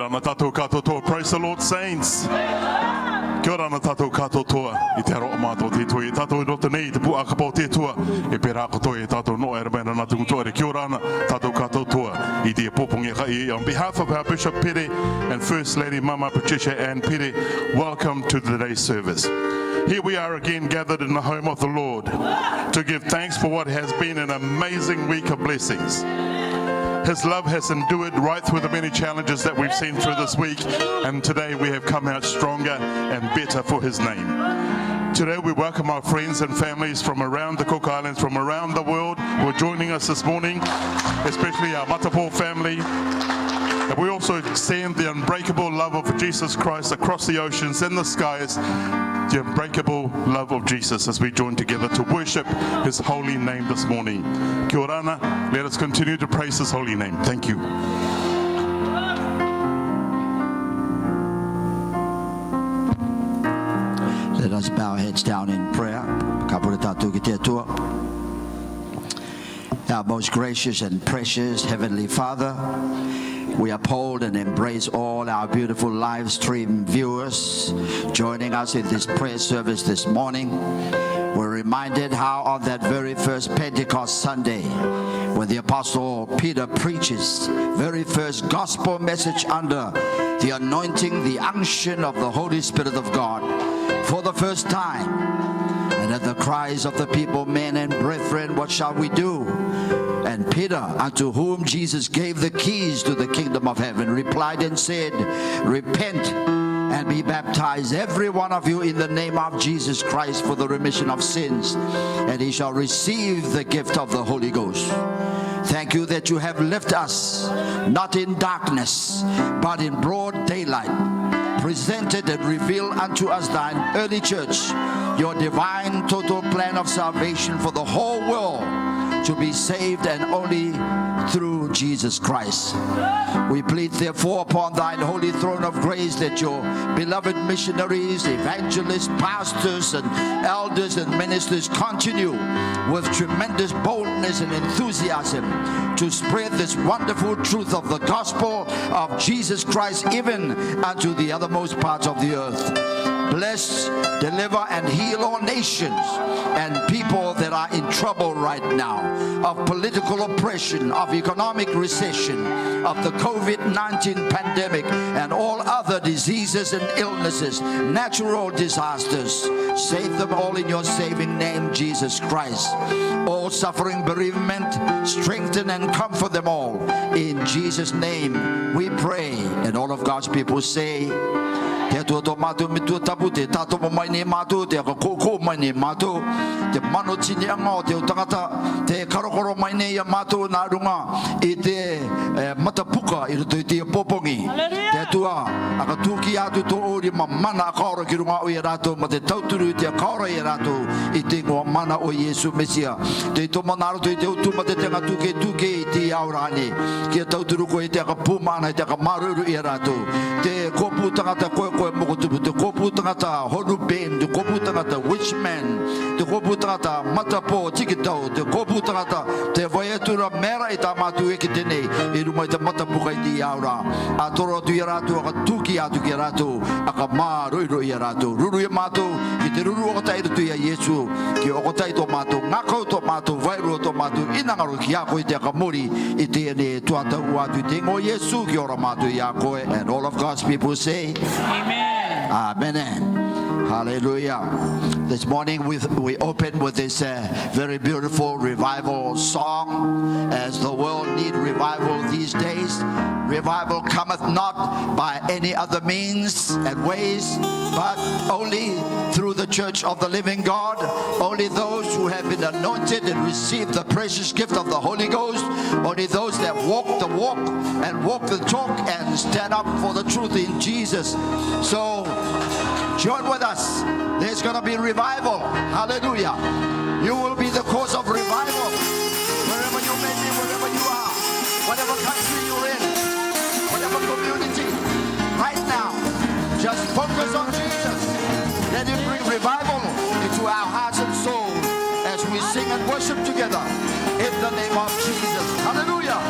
Orana tātou katoa. Praise the Lord, saints. Kia ora ana tātou katoa I te aroa mātou te toi. Tātou I rota nei te pua akapau te tua. E pera ako toi e tātou noa e ramena nā tungutoa. Kia ora ana tātou katoa I te popongi kai. On behalf of our Bishop Pere and First Lady Mama Patricia and Pere, welcome to today's service. Here we are again gathered in the home of the Lord to give thanks for what has been an amazing week of blessings. His love has endured right through the many challenges that we've seen through this week, and today we have come out stronger and better for His name. Today we welcome our friends and families from around the Cook Islands, from around the world who are joining us this morning, especially our Matapo family. And we also send the unbreakable love of Jesus Christ across the oceans and the skies, the unbreakable love of Jesus as we join together to worship His holy name this morning. Kia orana, let us continue to praise His holy name. Thank you. Let us bow our heads down in prayer. Our most gracious and precious Heavenly Father, we uphold and embrace all our beautiful live stream viewers joining us in this prayer service this morning. We're reminded how on that very first Pentecost Sunday, when the Apostle Peter preaches very first gospel message under the anointing, the unction of the Holy Spirit of God for the first time. And at the cries of the people, men and brethren, what shall we do? And Peter, unto whom Jesus gave the keys to the kingdom of heaven, replied and said, repent and be baptized, every one of you, in the name of Jesus Christ for the remission of sins, and he shall receive the gift of the Holy Ghost. Thank you that you have left us, not in darkness, but in broad daylight, presented and revealed unto us thine early church, your divine total plan of salvation for the whole world to be saved, and only through Jesus Christ. We plead therefore upon thine holy throne of grace that your beloved missionaries, evangelists, pastors and elders and ministers continue with tremendous boldness and enthusiasm to spread this wonderful truth of the gospel of Jesus Christ even unto the othermost parts of the earth. Bless, deliver, and heal all nations and people that are in trouble right now, of political oppression, of economic recession, of the COVID-19 pandemic, and all other diseases and illnesses, natural disasters. Save them all in your saving name, Jesus Christ. All suffering, bereavement, strengthen and comfort them all. In Jesus' name we pray. And all of God's people say, te to matu mitu tapu te tato mo mai ne matu te ko mai ne matu te mano tini anga te tangata te karokoro mai ne ya matu na runga I te matapuka I to te popongi te tua aka tuki atu to ori mana kaoro ki runga o rato ma te tauturu te kaoro I rato I te ngo mana o Iesu Mesia te to manaro te utu ma te tanga tuke te aurani ki tauturu ko te aka pumana te aka maruru I rato te kopu tangata ko te kopu tangata honu ben te kopu tangata witchman te kopu tangata matapo tikitau te kopu tangata te voyatura mera I tamatu e ki tene I rumai te matapuka I ti aura a toro tu I ratu aka tuki atu ki ratu aka maroiro I ratu ruru I matu ki te ruru o tai tu ia Iesu ki o tai to matu ngakau to matu vairu to matu inangaru ki ako I te aka muri I te ne tuata uatu te ngo Iesu ki ora matu I ako. And all of God's people say Amen. Amen. Hallelujah. This morning we open with this very beautiful revival song, as the world need revival these days. Revival cometh not by any other means and ways, but only through the church of the living God. Only those who have been anointed and received the precious gift of the Holy Ghost. Only those that walk the walk and walk the talk and stand up for the truth in Jesus. So join with us. There's going to be revival. Hallelujah. You will be the cause of revival. Wherever you may be, wherever you are, whatever country you're in, whatever community, right now, just focus on Jesus. Let Him bring revival into our hearts and souls as we sing and worship together in the name of Jesus. Hallelujah.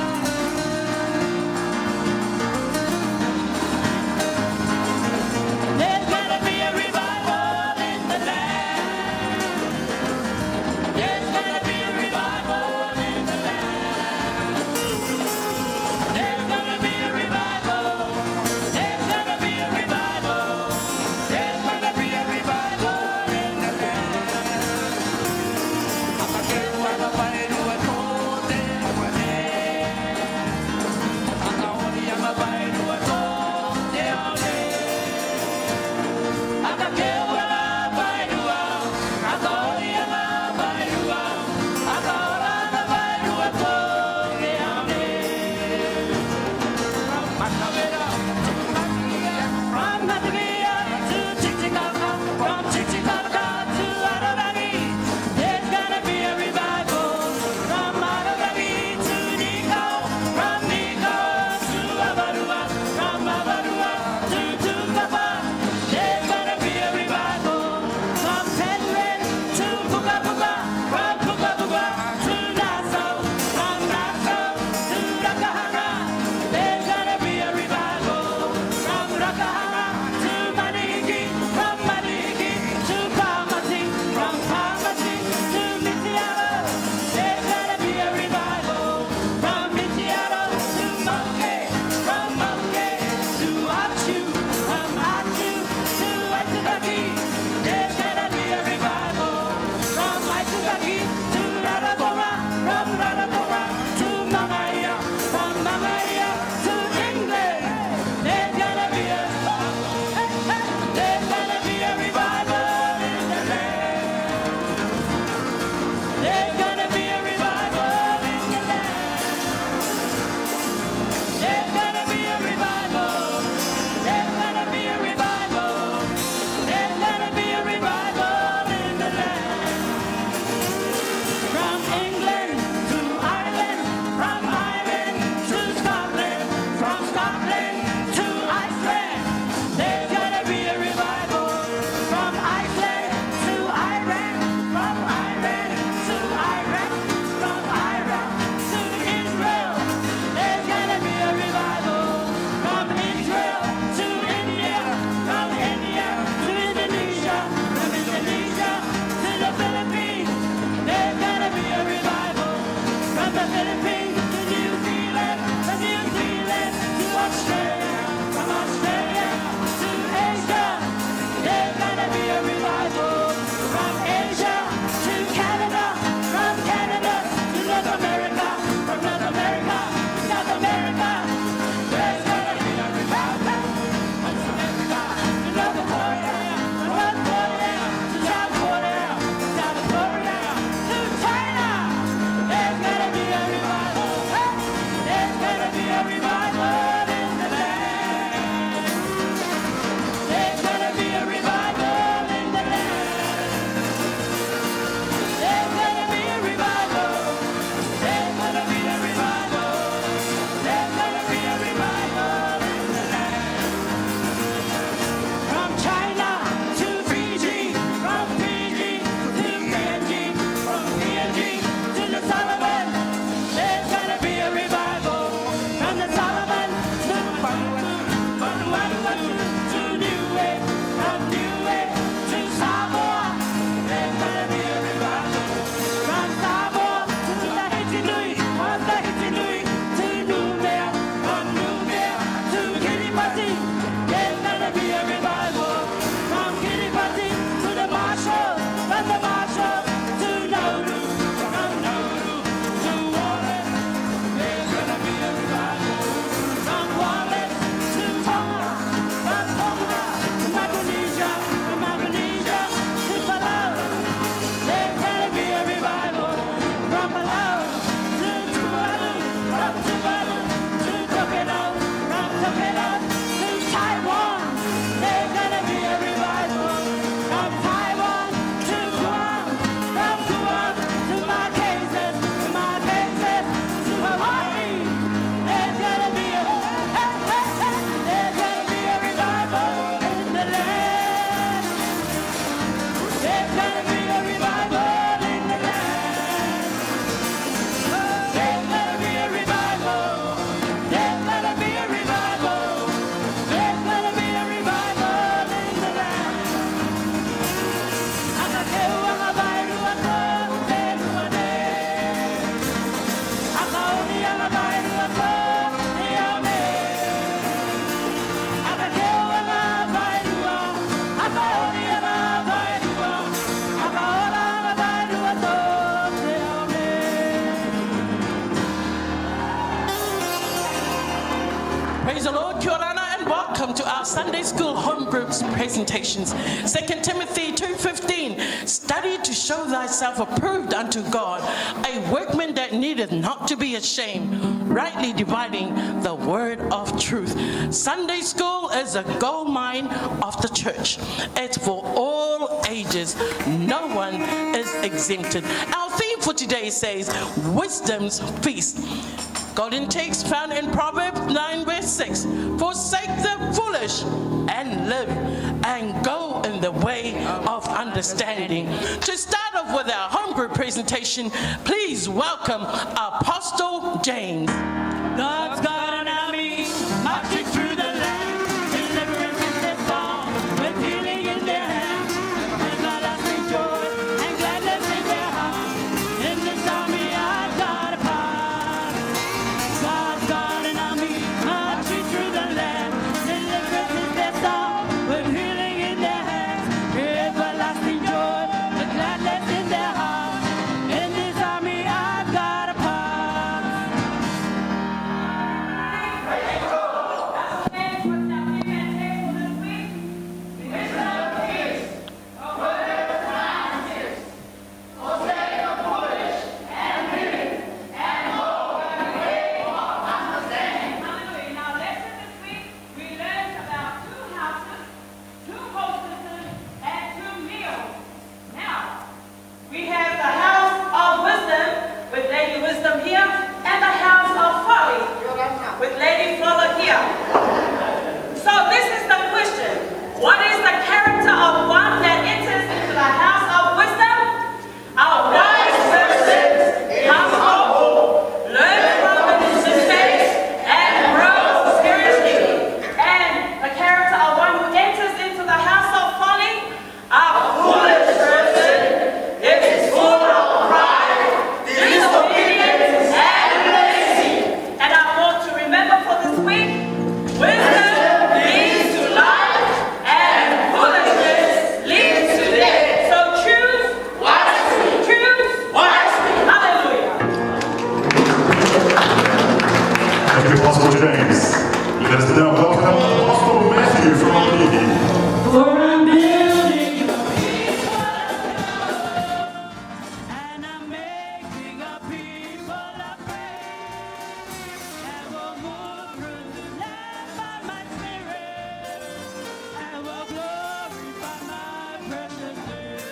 Praise the Lord, Kia Orana, and welcome to our Sunday School Home Groups presentations. 2 Timothy 2:15, study to show thyself approved unto God, a workman that needeth not to be ashamed, rightly dividing the word of truth. Sunday school is a gold mine of the church. It's for all ages. No one is exempted. Our theme for today says, Wisdom's Feast. Golden text found in Proverbs 9 verse 6. Forsake the foolish and live and go in the way of understanding. To start off with our home group presentation, please welcome Apostle James. God's got an army marching through the land. Deliverance is their song, with healing in their hands. Everlasting joy and gladness in their heart. In this army I've got a part. God's got an army marching through the land. Deliverance is their song, with healing in their hands. Everlasting joy and gladness in their heart. In this army I've got a part. We have the house of wisdom with Lady Wisdom here, and the house of folly with Lady Flora here. So this is the question. What is the character of one that enters into the house of wisdom? A wise person comes home, learns from his mistakes, and grows spiritually. And the character of one who enters into the house of folly, a foolish person, is full of pride, disobedience, and lazy. And I want to remember for this week, wisdom leads to life, and foolishness leads to death. So choose wisely. Choose wisely. Hallelujah. Thank you, Apostle James. Let us now welcome Apostle Matthew from Ngarangi. For I'm building a people, and I'm making a people of praise, and will move through the land by my spirit, and will glorify my precious name.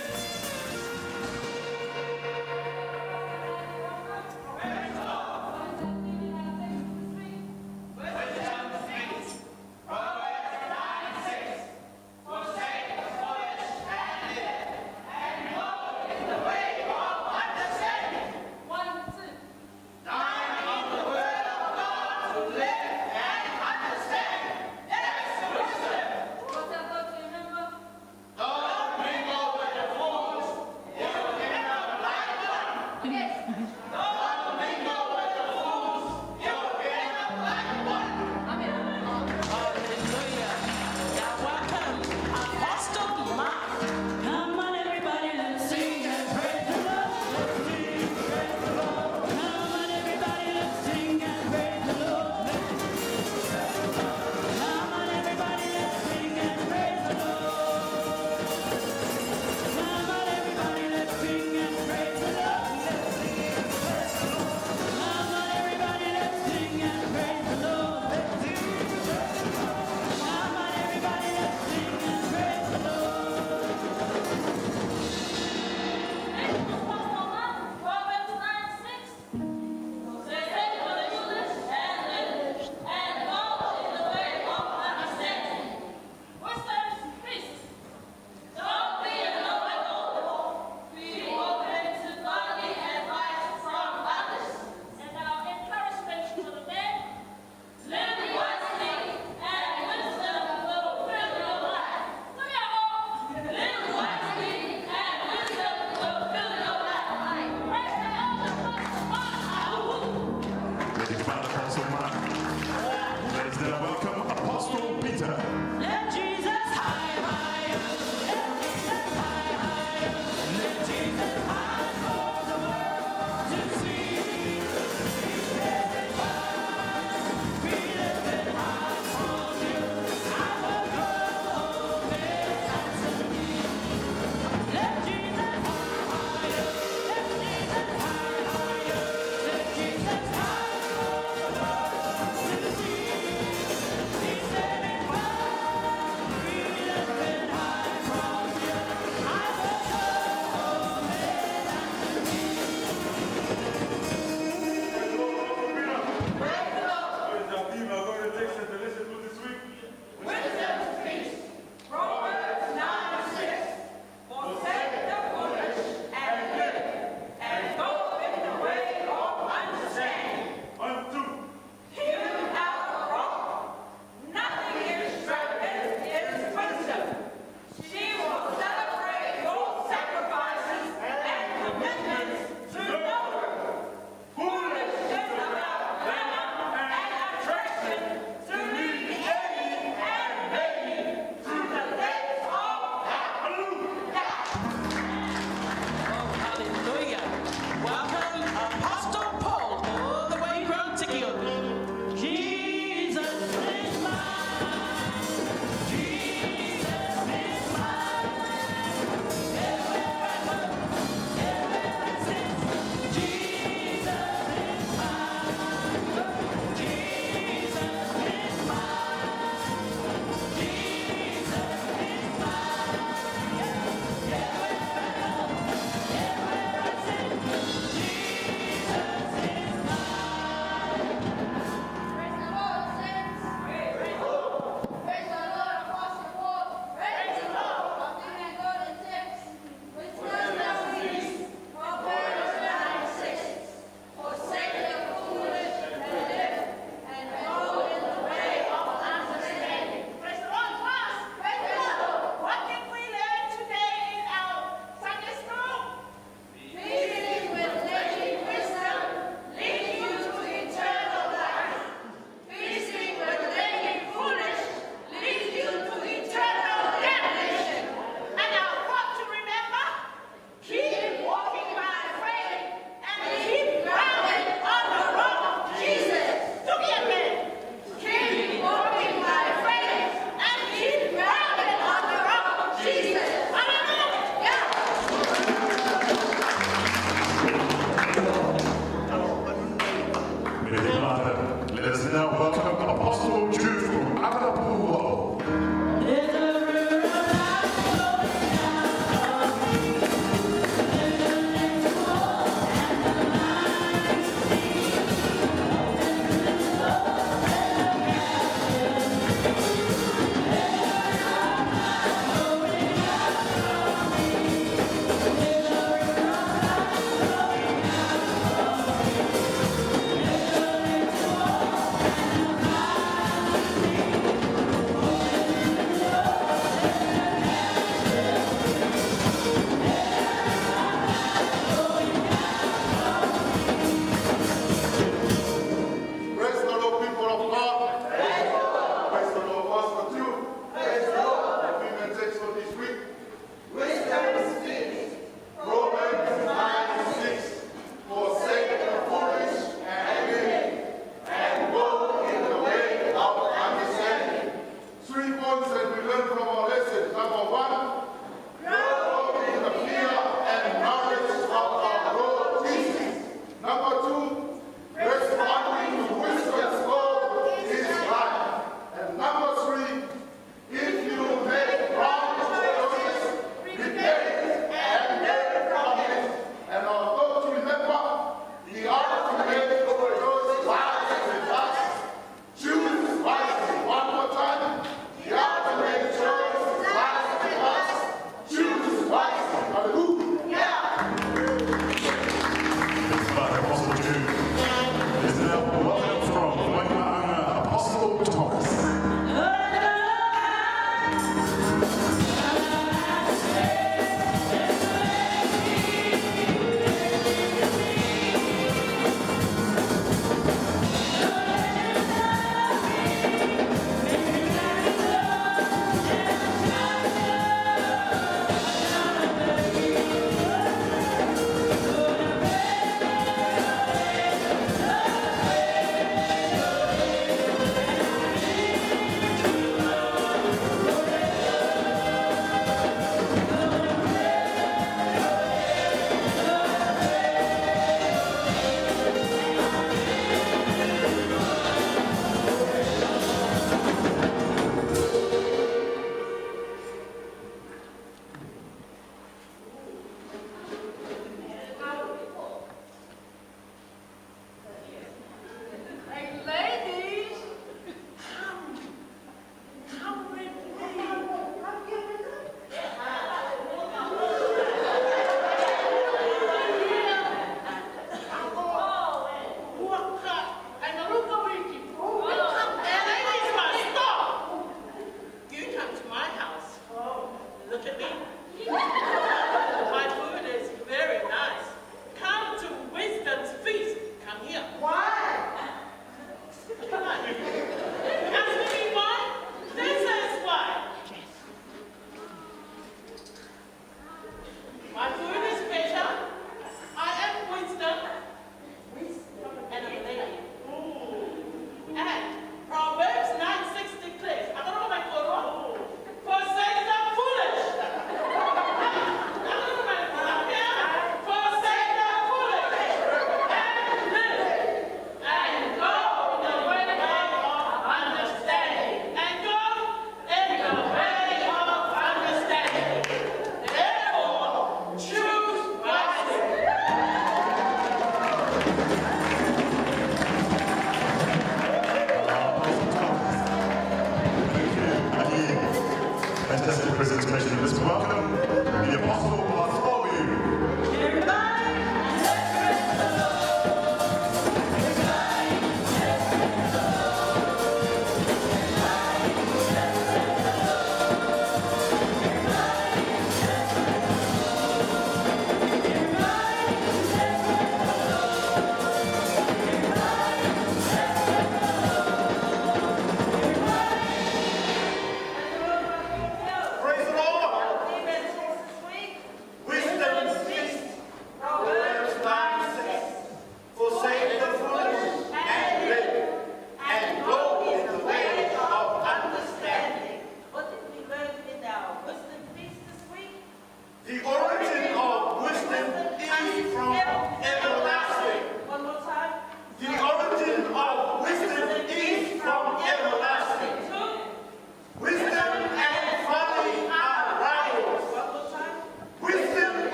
Come on, everybody, let's sing and praise the Lord. Let's sing, praise the Lord. Come on, everybody, let's sing and praise the Lord. Come on, everybody, let's sing and praise the Lord. Come on, everybody, let's sing and praise the Lord.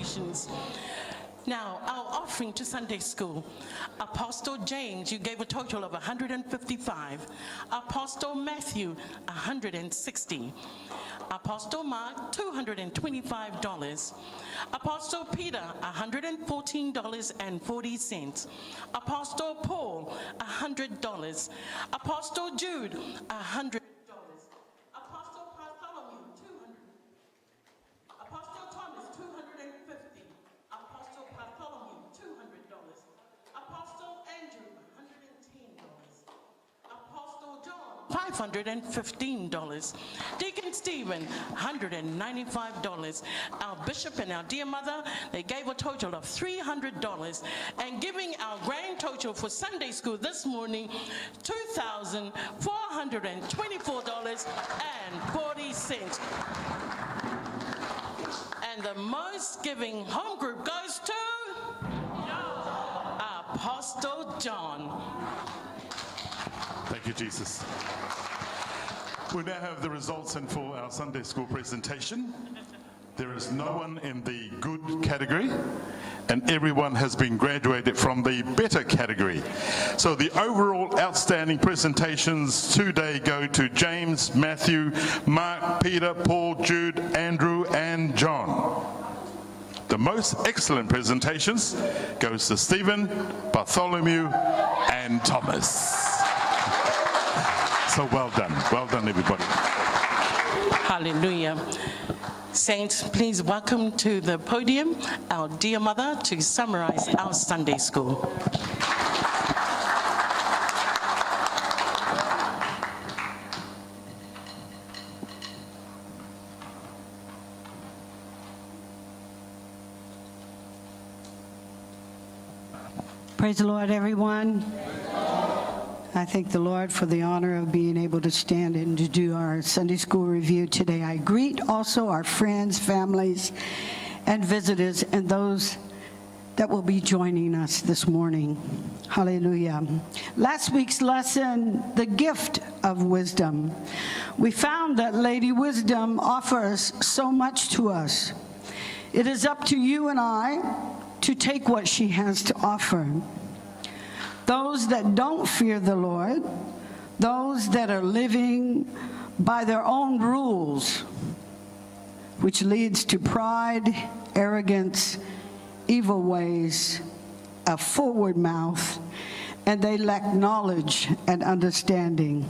presentations. Now, our offering to Sunday school. Apostle James, you gave a total of 155. Apostle Matthew, 160. Apostle Mark, $225. Apostle Peter, $114.40. Apostle Paul, $100. Apostle Jude, $100. Apostle Bartholomew, $200. Apostle Thomas, $250. Apostle Bartholomew, $200. Apostle Andrew, $110. Apostle John, $515. Deacon Stephen, $195. Our bishop and our dear mother, they gave a total of $300. And giving our grand total for Sunday school this morning, $2,424.40. And the most giving home group goes to Apostle John. Thank you, Jesus. We now have the results in for our Sunday school presentation. There is no one in the good category, and everyone has been graduated from the better category. So the overall outstanding presentations today go to James, Matthew, Mark, Peter, Paul, Jude, Andrew, and John. The most excellent presentations goes to Stephen, Bartholomew, and Thomas. So well done everybody. Hallelujah. Saints, please welcome to the podium our dear mother to summarize our Sunday school. Praise the Lord, everyone. I thank the Lord for the honor of being able to stand and to do our Sunday school review today. I greet also our friends, families, and visitors, and those that will be joining us this morning. Hallelujah. Last week's lesson, the gift of wisdom. We found that Lady Wisdom offers so much to us. It is up to you and I to take what she has to offer. Those that don't fear the Lord, those that are living by their own rules, which leads to pride, arrogance, evil ways, a forward mouth, and they lack knowledge and understanding.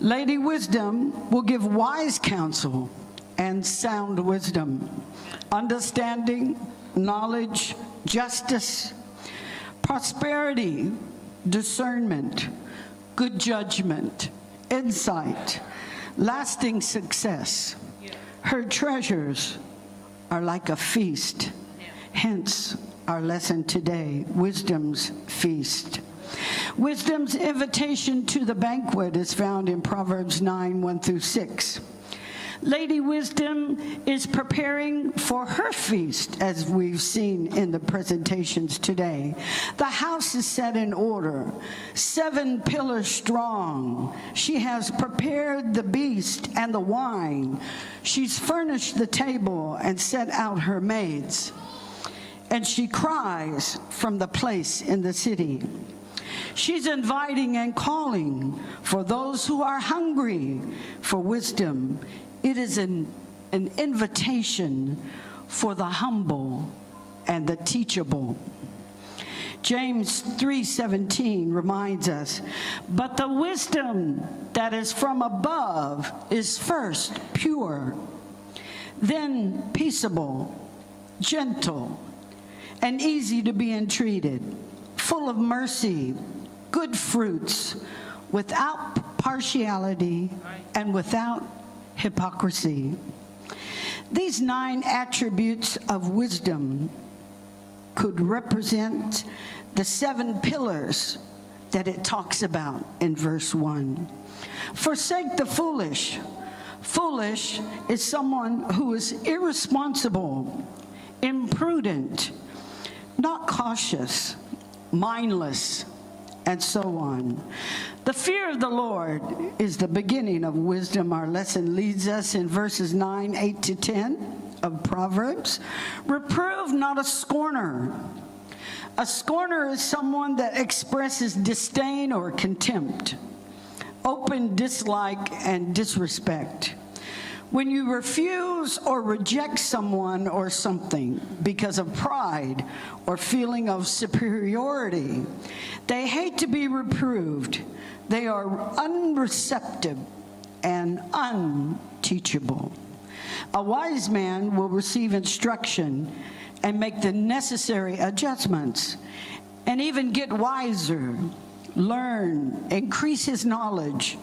Lady Wisdom will give wise counsel and sound wisdom, understanding, knowledge, justice, prosperity, discernment, good judgment, insight, lasting success. Her treasures are like a feast. Hence our lesson today, Wisdom's Feast. Wisdom's invitation to the banquet is found in Proverbs 9, 1 through 6. Lady Wisdom is preparing for her feast, as we've seen in the presentations today. The house is set in order, 7 pillars strong. She has prepared the beast and the wine. She's furnished the table and set out her maids. And she cries from the place in the city. She's inviting and calling for those who are hungry for wisdom. It is an invitation for the humble and the teachable. James 3:17 reminds us, but the wisdom that is from above is first pure, then peaceable, gentle, and easy to be entreated, full of mercy, good fruits, without partiality and without hypocrisy. These 9 attributes of wisdom could represent the 7 pillars that it talks about in verse 1. Forsake the foolish. Foolish is someone who is irresponsible, imprudent, not cautious, mindless, and so on. The fear of the Lord is the beginning of wisdom. Our lesson leads us in verses 9, 8 to 10 of Proverbs. Reprove not a scorner. A scorner is someone that expresses disdain or contempt, open dislike and disrespect. When you refuse or reject someone or something because of pride or feeling of superiority, they hate to be reproved. They are unreceptive and unteachable. A wise man will receive instruction and make the necessary adjustments and even get wiser, learn, increase his knowledge,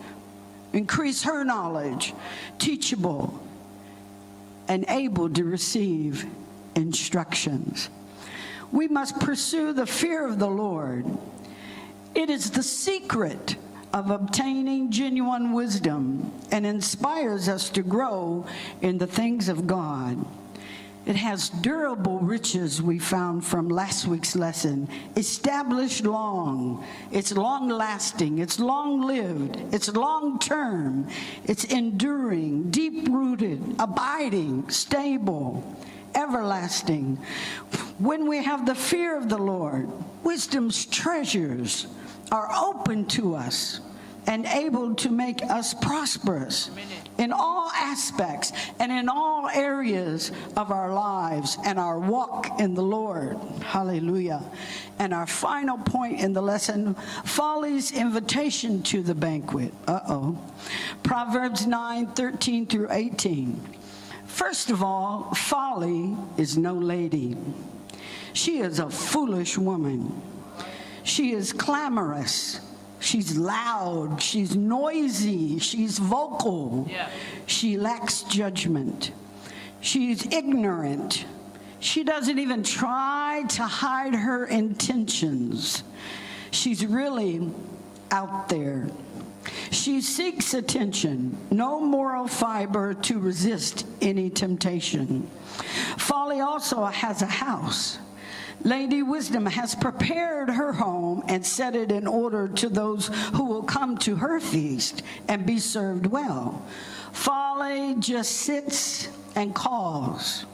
increase her knowledge, teachable, and able to receive instructions. We must pursue the fear of the Lord. It is the secret of obtaining genuine wisdom and inspires us to grow in the things of God. It has durable riches we found from last week's lesson. Established long, it's long-lasting, it's long-lived, it's long-term, it's enduring, deep-rooted, abiding, stable, everlasting. When we have the fear of the Lord, wisdom's treasures are open to us and able to make us prosperous in all aspects and in all areas of our lives and our walk in the Lord. Hallelujah. And our final point in the lesson, folly's invitation to the banquet. Proverbs 9:13 through 18. First of all, folly is no lady. She is a foolish woman. She is clamorous. She's loud, she's noisy, she's vocal. She lacks judgment. She's ignorant. She doesn't even try to hide her intentions. She's really out there. She seeks attention, no moral fiber to resist any temptation. Folly also has a house. Lady Wisdom has prepared her home and set it in order to those who will come to her feast and be served well. Folly just sits and calls.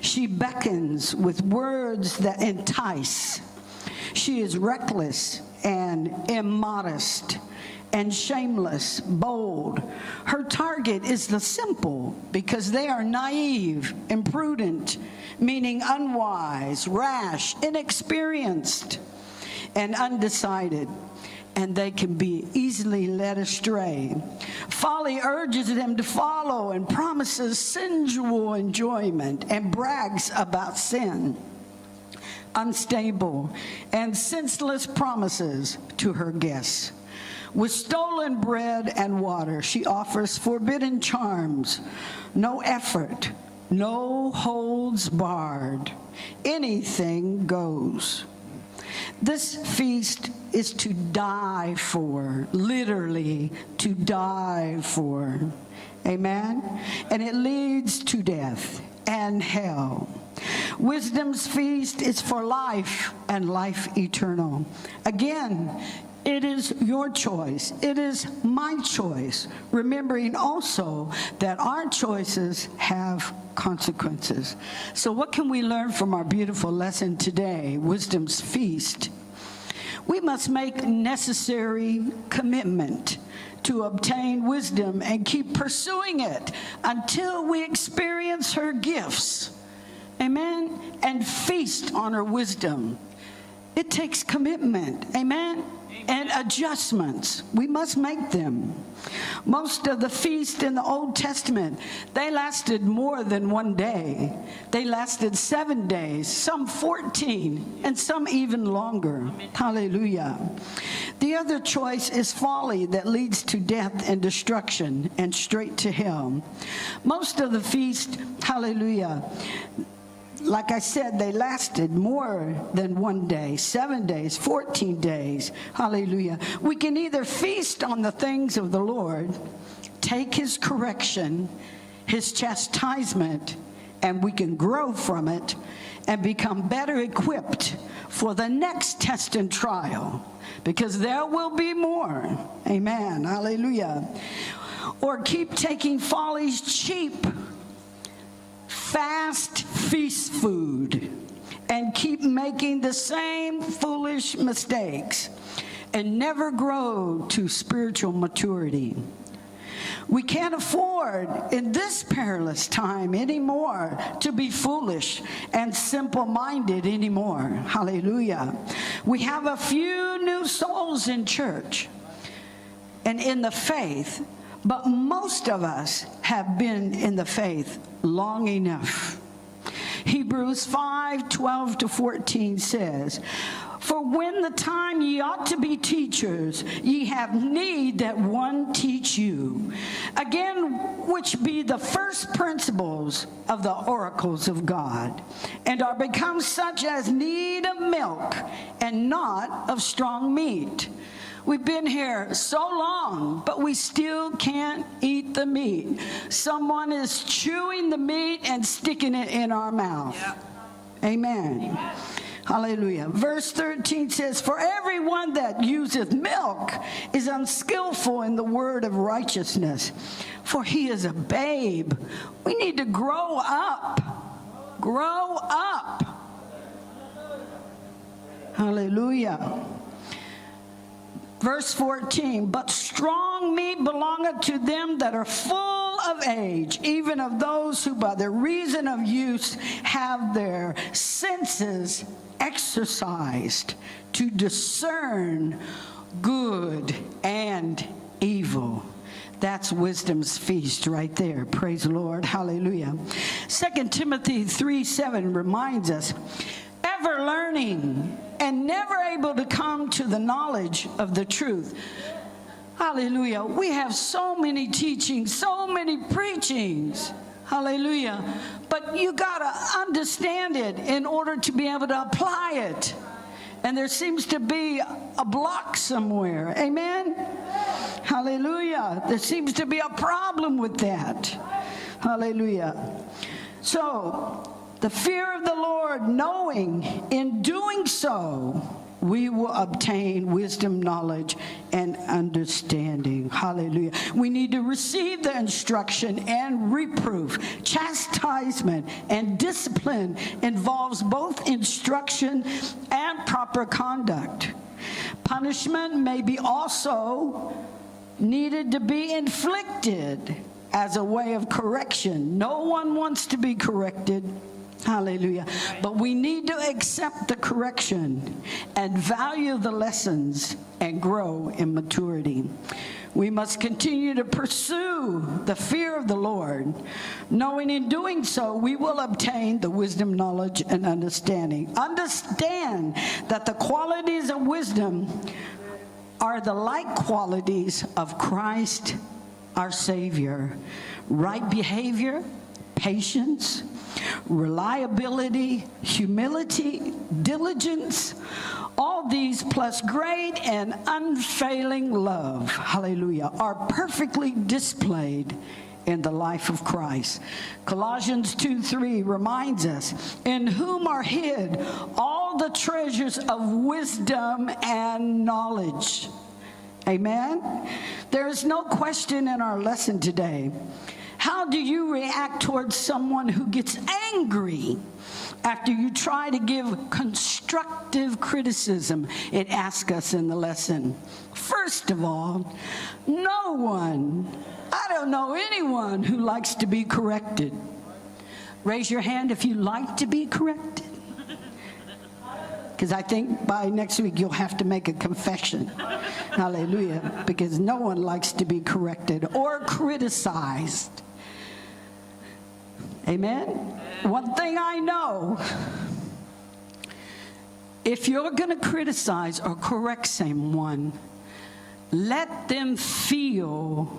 She beckons with words that entice. She is reckless and immodest and shameless, bold. Her target is the simple because they are naive, imprudent, meaning unwise, rash, inexperienced, and undecided, and they can be easily led astray. Folly urges them to follow and promises sensual enjoyment and brags about sin. Unstable and senseless promises to her guests. With stolen bread and water, she offers forbidden charms, no effort, no holds barred. Anything goes. This feast is to die for, literally to die for. Amen? And it leads to death and hell. Wisdom's feast is for life and life eternal. Again, it is your choice. It is my choice. Remembering also that our choices have consequences. So what can we learn from our beautiful lesson today, Wisdom's Feast? We must make necessary commitment to obtain wisdom and keep pursuing it until we experience her gifts. Amen? And feast on her wisdom. It takes commitment. Amen? And adjustments. We must make them. Most of the feasts in the Old Testament, they lasted more than one day. They lasted 7 days, some 14, and some even longer. Hallelujah. The other choice is folly that leads to death and destruction and straight to hell. Most of the feast, hallelujah, like I said, they lasted more than 1 day, 7 days, 14 days. Hallelujah. We can either feast on the things of the Lord, take his correction, his chastisement, and we can grow from it and become better equipped for the next test and trial, because there will be more. Amen. Hallelujah. Or keep taking folly's cheap, fast feast food and keep making the same foolish mistakes and never grow to spiritual maturity. We can't afford in this perilous time anymore to be foolish and simple-minded anymore. Hallelujah. We have a few new souls in church and in the faith, but most of us have been in the faith long enough. Hebrews 5:12-14 says, "For when the time ye ought to be teachers, ye have need that one teach you, again, which be the first principles of the oracles of God, and are become such as need of milk, and not of strong meat." We've been here so long, but we still can't eat the meat. Someone is chewing the meat and sticking it in our mouth. Yep. Amen. Hallelujah. Verse 13 says, "For everyone that useth milk is unskillful in the word of righteousness, for he is a babe." We need to grow up. Grow up. Hallelujah. Verse 14, "But strong meat belongeth to them that are full of age, even of those who by the reason of use have their senses exercised to discern good and evil." That's wisdom's feast right there. Praise the Lord. Hallelujah. 2 Timothy 3:7 reminds us, "Ever learning and never able to come to the knowledge of the truth." Hallelujah. We have so many teachings, so many preachings. Hallelujah. But you got to understand it in order to be able to apply it. And there seems to be a block somewhere. Amen? Hallelujah. There seems to be a problem with that. Hallelujah. So, the fear of the Lord, knowing in doing so, we will obtain wisdom, knowledge, and understanding. Hallelujah. We need to receive the instruction and reproof. Chastisement and discipline involves both instruction and proper conduct. Punishment may be also needed to be inflicted as a way of correction. No one wants to be corrected. Hallelujah. But we need to accept the correction and value the lessons and grow in maturity. We must continue to pursue the fear of the Lord, knowing in doing so we will obtain the wisdom, knowledge, and understanding. Understand that the qualities of wisdom are the like qualities of Christ, our Savior. Right behavior, patience, reliability, humility, diligence, all these plus great and unfailing love, hallelujah, are perfectly displayed in the life of Christ. Colossians 2:3 reminds us, "In whom are hid all the treasures of wisdom and knowledge." Amen? There is no question in our lesson today. How do you react towards someone who gets angry after you try to give constructive criticism? It asks us in the lesson. First of all, I don't know anyone who likes to be corrected. Raise your hand if you like to be corrected. Because I think by next week you'll have to make a confession. Hallelujah. Because no one likes to be corrected or criticized. Amen? One thing I know, if you're going to criticize or correct someone, let them feel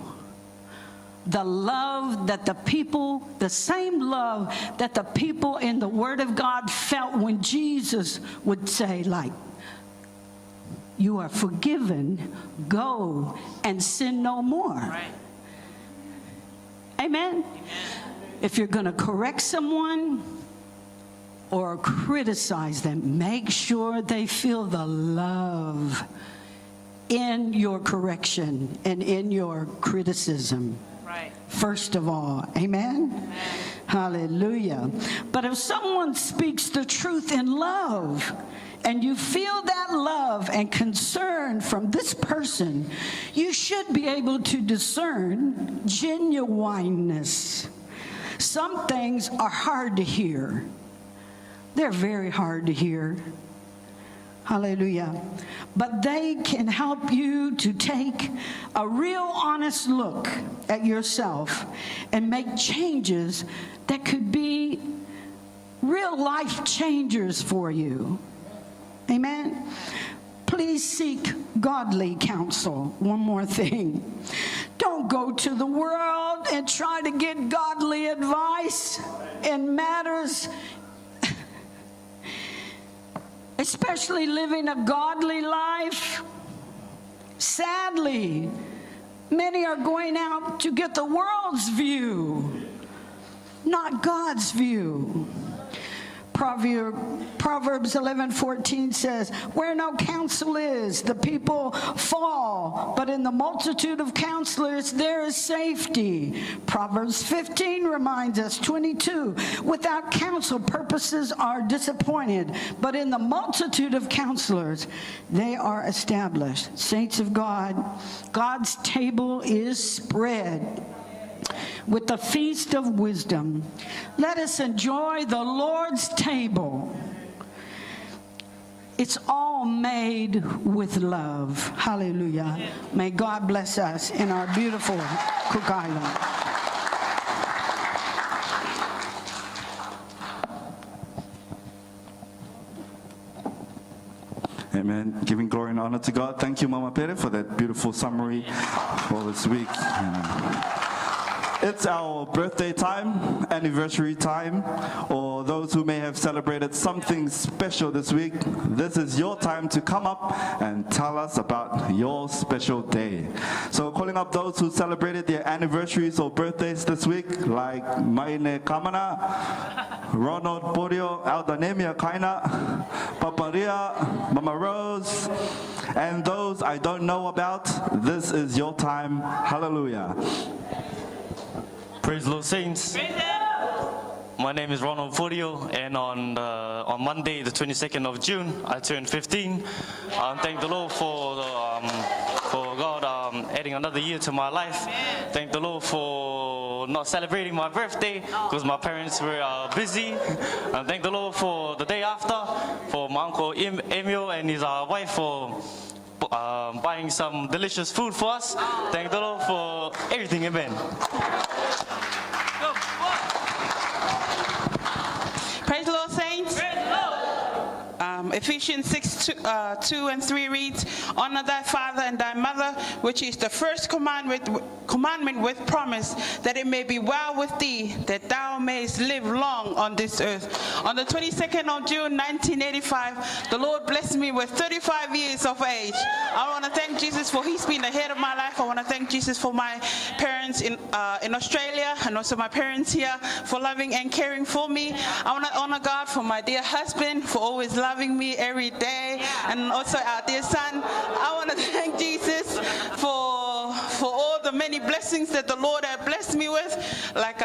the love that the same love that the people in the Word of God felt when Jesus would say, like, "You are forgiven, go and sin no more." Right. Amen? If you're going to correct someone or criticize them, make sure they feel the love in your correction and in your criticism. Right. First of all, amen? Hallelujah. But if someone speaks the truth in love, and you feel that love and concern from this person, you should be able to discern genuineness. Some things are hard to hear. They're very hard to hear. Hallelujah. But they can help you to take a real honest look at yourself and make changes that could be real life changers for you. Amen. Please seek godly counsel. One more thing. Don't go to the world and try to get godly advice in matters, especially living a godly life. Sadly, many are going out to get the world's view, not God's view. Proverbs 11:14 says, where no counsel is, the people fall, but in the multitude of counselors there is safety. Proverbs 15 reminds us, 22, without counsel purposes are disappointed, but in the multitude of counselors they are established. Saints of God, God's table is spread with the feast of wisdom. Let us enjoy the Lord's table. It's all made with love. Hallelujah. May God bless us in our beautiful Cook Island. Amen. Giving glory and honor to God. Thank you, Mama Pere, for that beautiful summary for this week. It's our birthday time, anniversary time, or those who may have celebrated something special this week. This is your time to come up and tell us about your special day. So calling up those who celebrated their anniversaries or birthdays this week, like Maine Kamana, Ronald Borio, Elder Nehemia Kaina, Paparia, Mama Rose, and those I don't know about, this is your time. Hallelujah. Praise the Lord, saints. My name is Ronald Borio, and on Monday, the 22nd of June, I turned 15. Thank the Lord for God adding another year to my life. Thank the Lord for not celebrating my birthday because my parents were busy. And thank the Lord for the day after, for my uncle Emil and his wife for buying some delicious food for us. Thank the Lord for everything. Amen. Praise the Lord, saints. Ephesians 6:2 and 3 reads, honor thy father and thy mother, which is the first commandment with promise, that it may be well with thee, that thou mayest live long on this earth. On the 22nd of June 1985, the Lord blessed me with 35 years of age. I want to thank Jesus for he's been ahead of my life. I want to thank Jesus for my parents in Australia, and also my parents here for loving and caring for me. I want to honor God for my dear husband for always loving me every day, and also our dear son. I want to thank Jesus for all the many blessings that the Lord had blessed me with. Like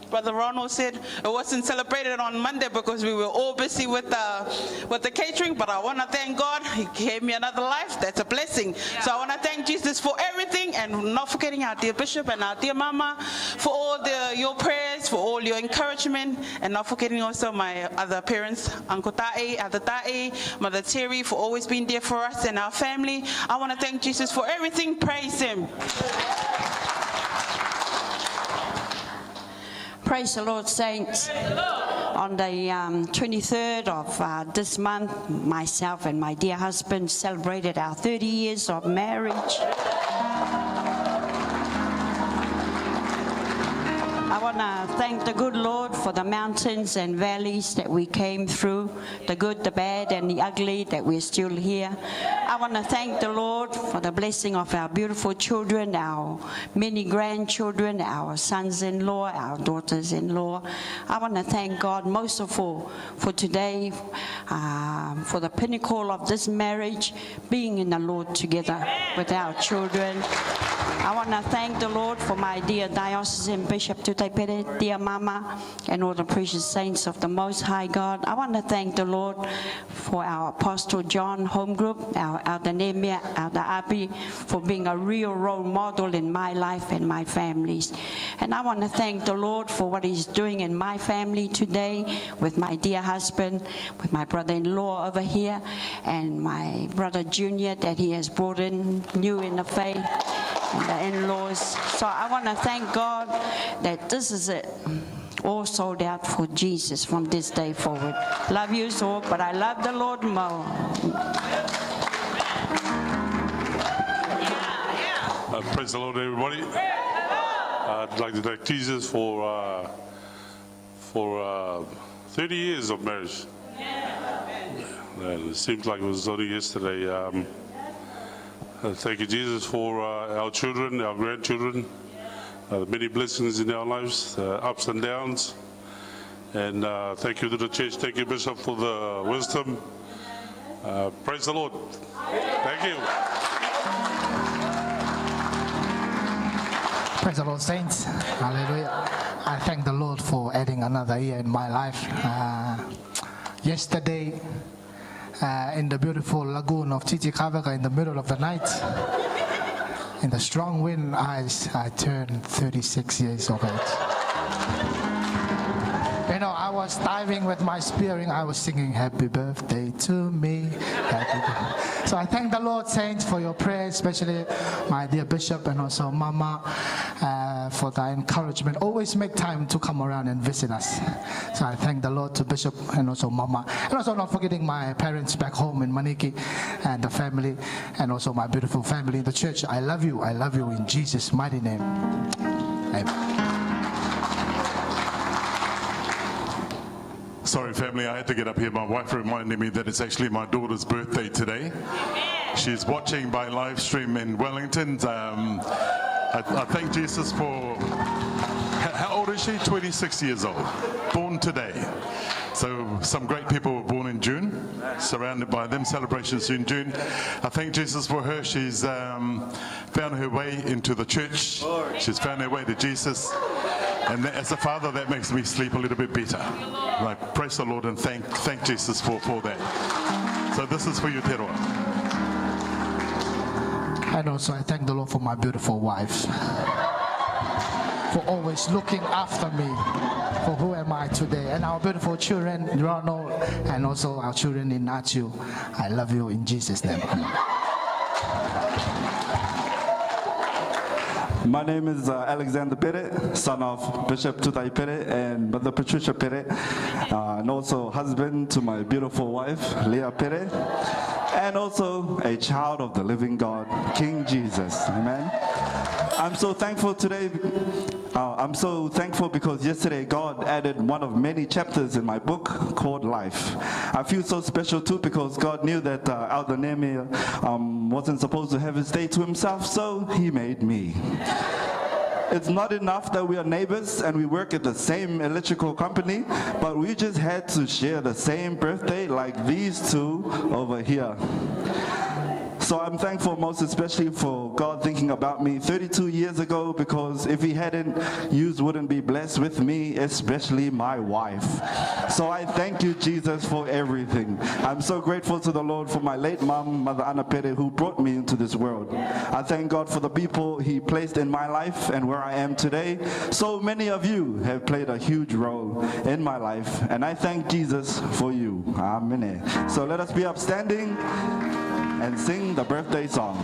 Brother Ronald said, it wasn't celebrated on Monday because we were all busy with the catering, but I want to thank God. He gave me another life. That's a blessing. So I want to thank Jesus for everything, and not forgetting our dear Bishop and our dear Mama for all your prayers, for all your encouragement, and not forgetting also my other parents, Uncle Tae, Other Tae, Mother Terry, for always being there for us and our family. I want to thank Jesus for everything. Praise Him. Praise the Lord, saints. On the 23rd of this month, myself and my dear husband celebrated our 30 years of marriage. I want to thank the good Lord for the mountains and valleys that we came through, the good, the bad, and the ugly, that we're still here. I want to thank the Lord for the blessing of our beautiful children, our many grandchildren, our sons-in-law, our daughters-in-law. I want to thank God most of all for today, for the pinnacle of this marriage, being in the Lord together with our children. I want to thank the Lord for my dear Diocesan Bishop Tutai Pere, dear Mama, and all the precious saints of the Most High God. I want to thank the Lord for our Apostle John Homegroup, our Elder Nehemia, Elder Abi, for being a real role model in my life and my family's. And I want to thank the Lord for what He's doing in my family today with my dear husband, with my brother-in-law over here, and my brother Junior that he has brought in new in the faith, and the in-laws. So I want to thank God that this is it. All sold out for Jesus from this day forward. Love you all, but I love the Lord more. Praise the Lord, everybody. I'd like to thank Jesus for 30 years of marriage. And it seems like it was only yesterday. Thank you, Jesus, for our children, our grandchildren, the many blessings in our lives, ups and downs. And thank you to the church. Thank you, Bishop, for the wisdom. Praise the Lord. Thank you. Praise the Lord, saints. Hallelujah. I thank the Lord for adding another year in my life. Yesterday, in the beautiful lagoon of Titicavaca in the middle of the night, in the strong wind, I turned 36 years of age. You know, I was diving with my spearing. I was singing happy birthday to me. Happy birthday. So I thank the Lord, saints, for your prayers, especially my dear Bishop and also Mama, for the encouragement. Always make time to come around and visit us. So I thank the Lord to Bishop and also Mama. And also not forgetting my parents back home in Maniki and the family, and also my beautiful family in the church. I love you in Jesus' mighty name. Amen. Sorry, family, I had to get up here. My wife reminded me that it's actually my daughter's birthday today. She's watching by live stream in Wellington. I thank Jesus for, how old is she? 26 years old, born today. So some great people were born in June, surrounded by them, celebrations in June. I thank Jesus for her. She's found her way into the church. She's found her way to Jesus. And as a father, that makes me sleep a little bit better. Like, praise the Lord and thank Jesus for that. So this is for you, Te Roa. And also I thank the Lord for my beautiful wife, for always looking after me, for who am I today. And our beautiful children, Ronald, and also our children in Atiu. I love you in Jesus' name. My name is Alexander Pere, son of Bishop Tutai Pere and Mother Patricia Pere, and also husband to my beautiful wife, Leah Pere, and also a child of the living God, King Jesus. Amen. I'm so thankful today. I'm so thankful because yesterday God added one of many chapters in my book called Life. I feel so special too because God knew that Elder Nehemia wasn't supposed to have his day to himself, so he made me. It's not enough that we are neighbors and we work at the same electrical company, but we just had to share the same birthday like these two over here. So I'm thankful most especially for God thinking about me 32 years ago, because if he hadn't, you wouldn't be blessed with me, especially my wife. So I thank you, Jesus, for everything. I'm so grateful to the Lord for my late mom, Mother Anna Pere, who brought me into this world. I thank God for the people he placed in my life and where I am today. So many of you have played a huge role in my life, and I thank Jesus for you. Amen. So let us be upstanding and sing the birthday song.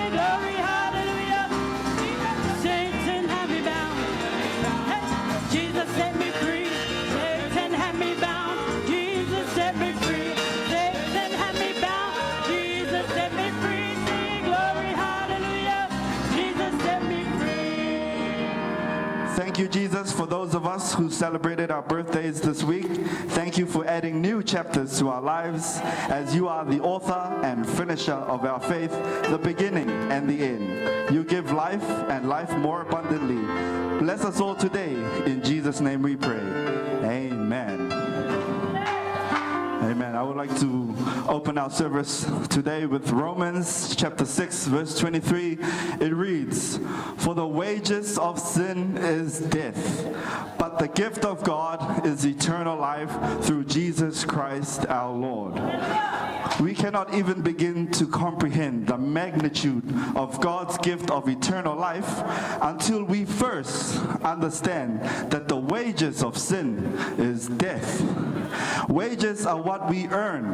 Glory, hallelujah. Saints in heaven bound. Thank you, Jesus, for those of us who celebrated our birthdays this week. Thank you for adding new chapters to our lives, as you are the author and finisher of our faith, the beginning and the end. You give life and life more abundantly. Bless us all today. In Jesus' name we pray. Amen. Amen. I would like to open our service today with Romans chapter 6, verse 23. It reads, "For the wages of sin is death, but the gift of God is eternal life through Jesus Christ our Lord." We cannot even begin to comprehend the magnitude of God's gift of eternal life until we first understand that the wages of sin is death. Wages are what we earn,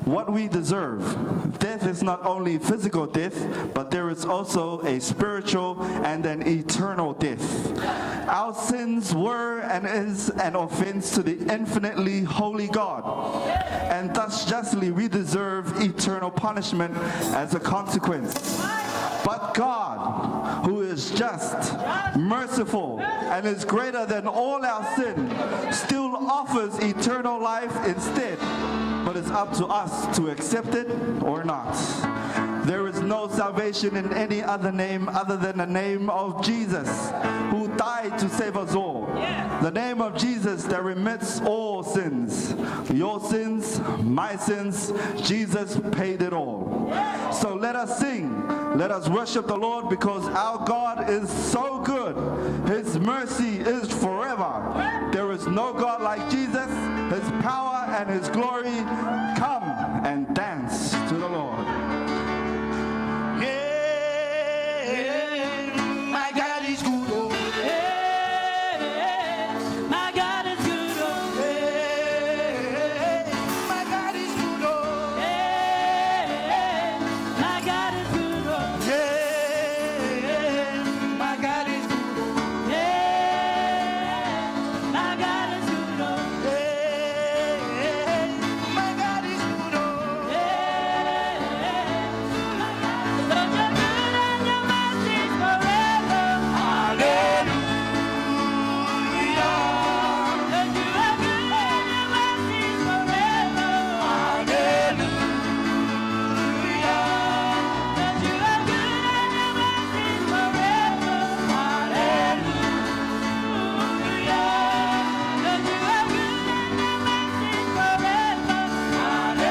what we deserve. Death is not only physical death, but there is also a spiritual and an eternal death. Our sins were and is an offense to the infinitely holy God, and thus justly we deserve eternal punishment as a consequence. But God, who is just, merciful, and is greater than all our sin, still offers eternal life instead, but it's up to us to accept it or not. There is no salvation in any other name other than the name of Jesus, who died to save us all. The name of Jesus that remits all sins. Your sins, my sins, Jesus paid it all. So let us sing, let us worship the Lord, because our God is so good. His mercy is forever. There is no God like Jesus. His power and His glory. Come and dance to the Lord. My God is good, oh. Hey, my God is good, oh. Hey, my God is good, oh. Hey, my God is good, oh. Yeah, my God is good, oh. Yeah, my God is good, oh.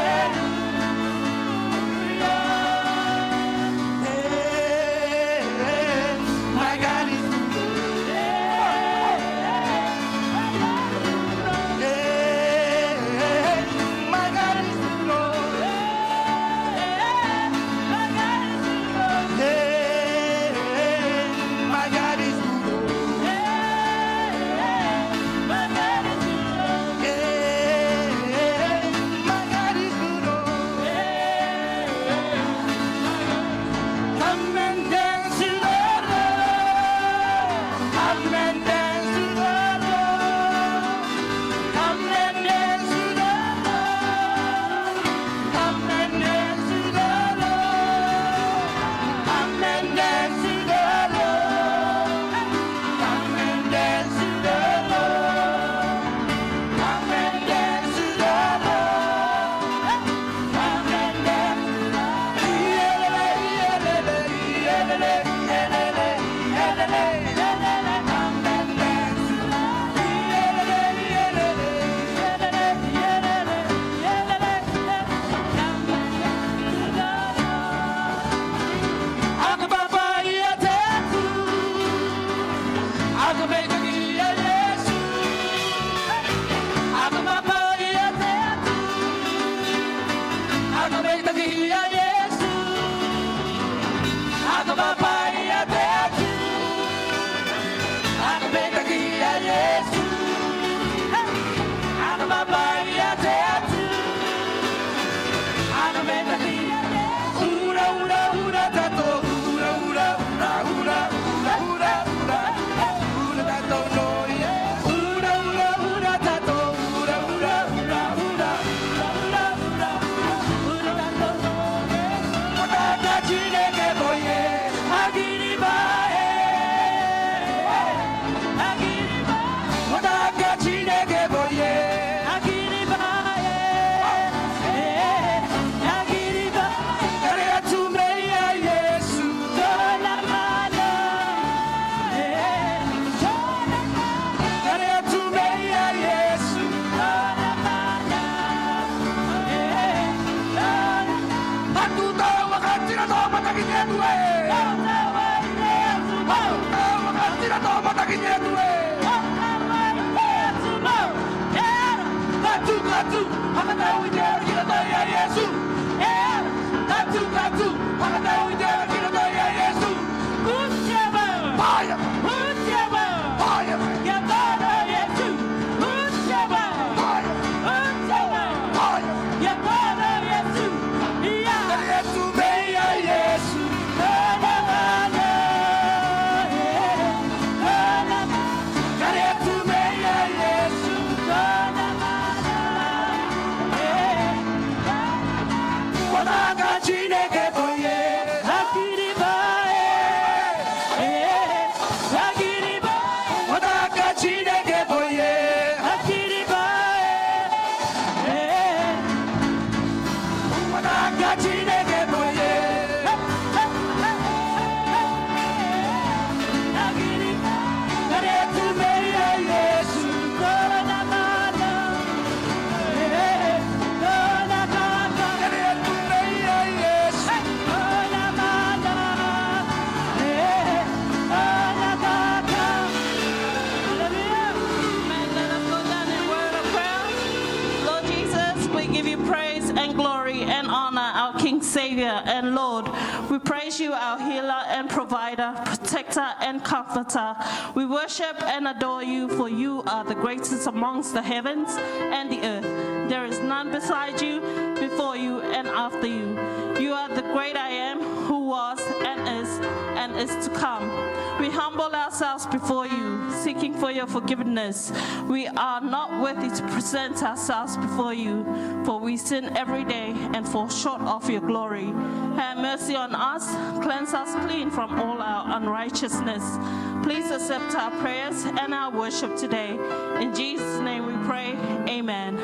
Yeah, my God is good, oh. and honor, our King, Savior, and Lord. We praise you, our healer and provider, protector and comforter. We worship and adore you, for you are the greatest amongst the heavens and the earth. There is none beside you, before you, and after you. You are the great I am, who was and is to come. We humble ourselves before you, seeking for your forgiveness. We are not worthy to present ourselves before you, for we sin every day and fall short of your glory. Have mercy on us, cleanse us clean from all our unrighteousness. Please accept our prayers and our worship today. In Jesus' name we pray, amen.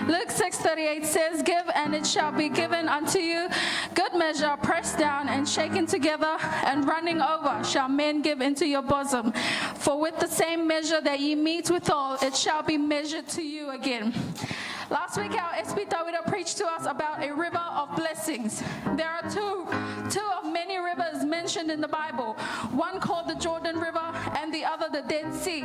Luke 6:38 says, "Give and it shall be given unto you. Good measure, pressed down and shaken together and running over, shall men give into your bosom. For with the same measure that ye mete withal, it shall be measured to you again." Last week, our SP Tawira preached to us about a river of blessings. There are two of many rivers mentioned in the Bible, one called the Jordan River and the other the Dead Sea.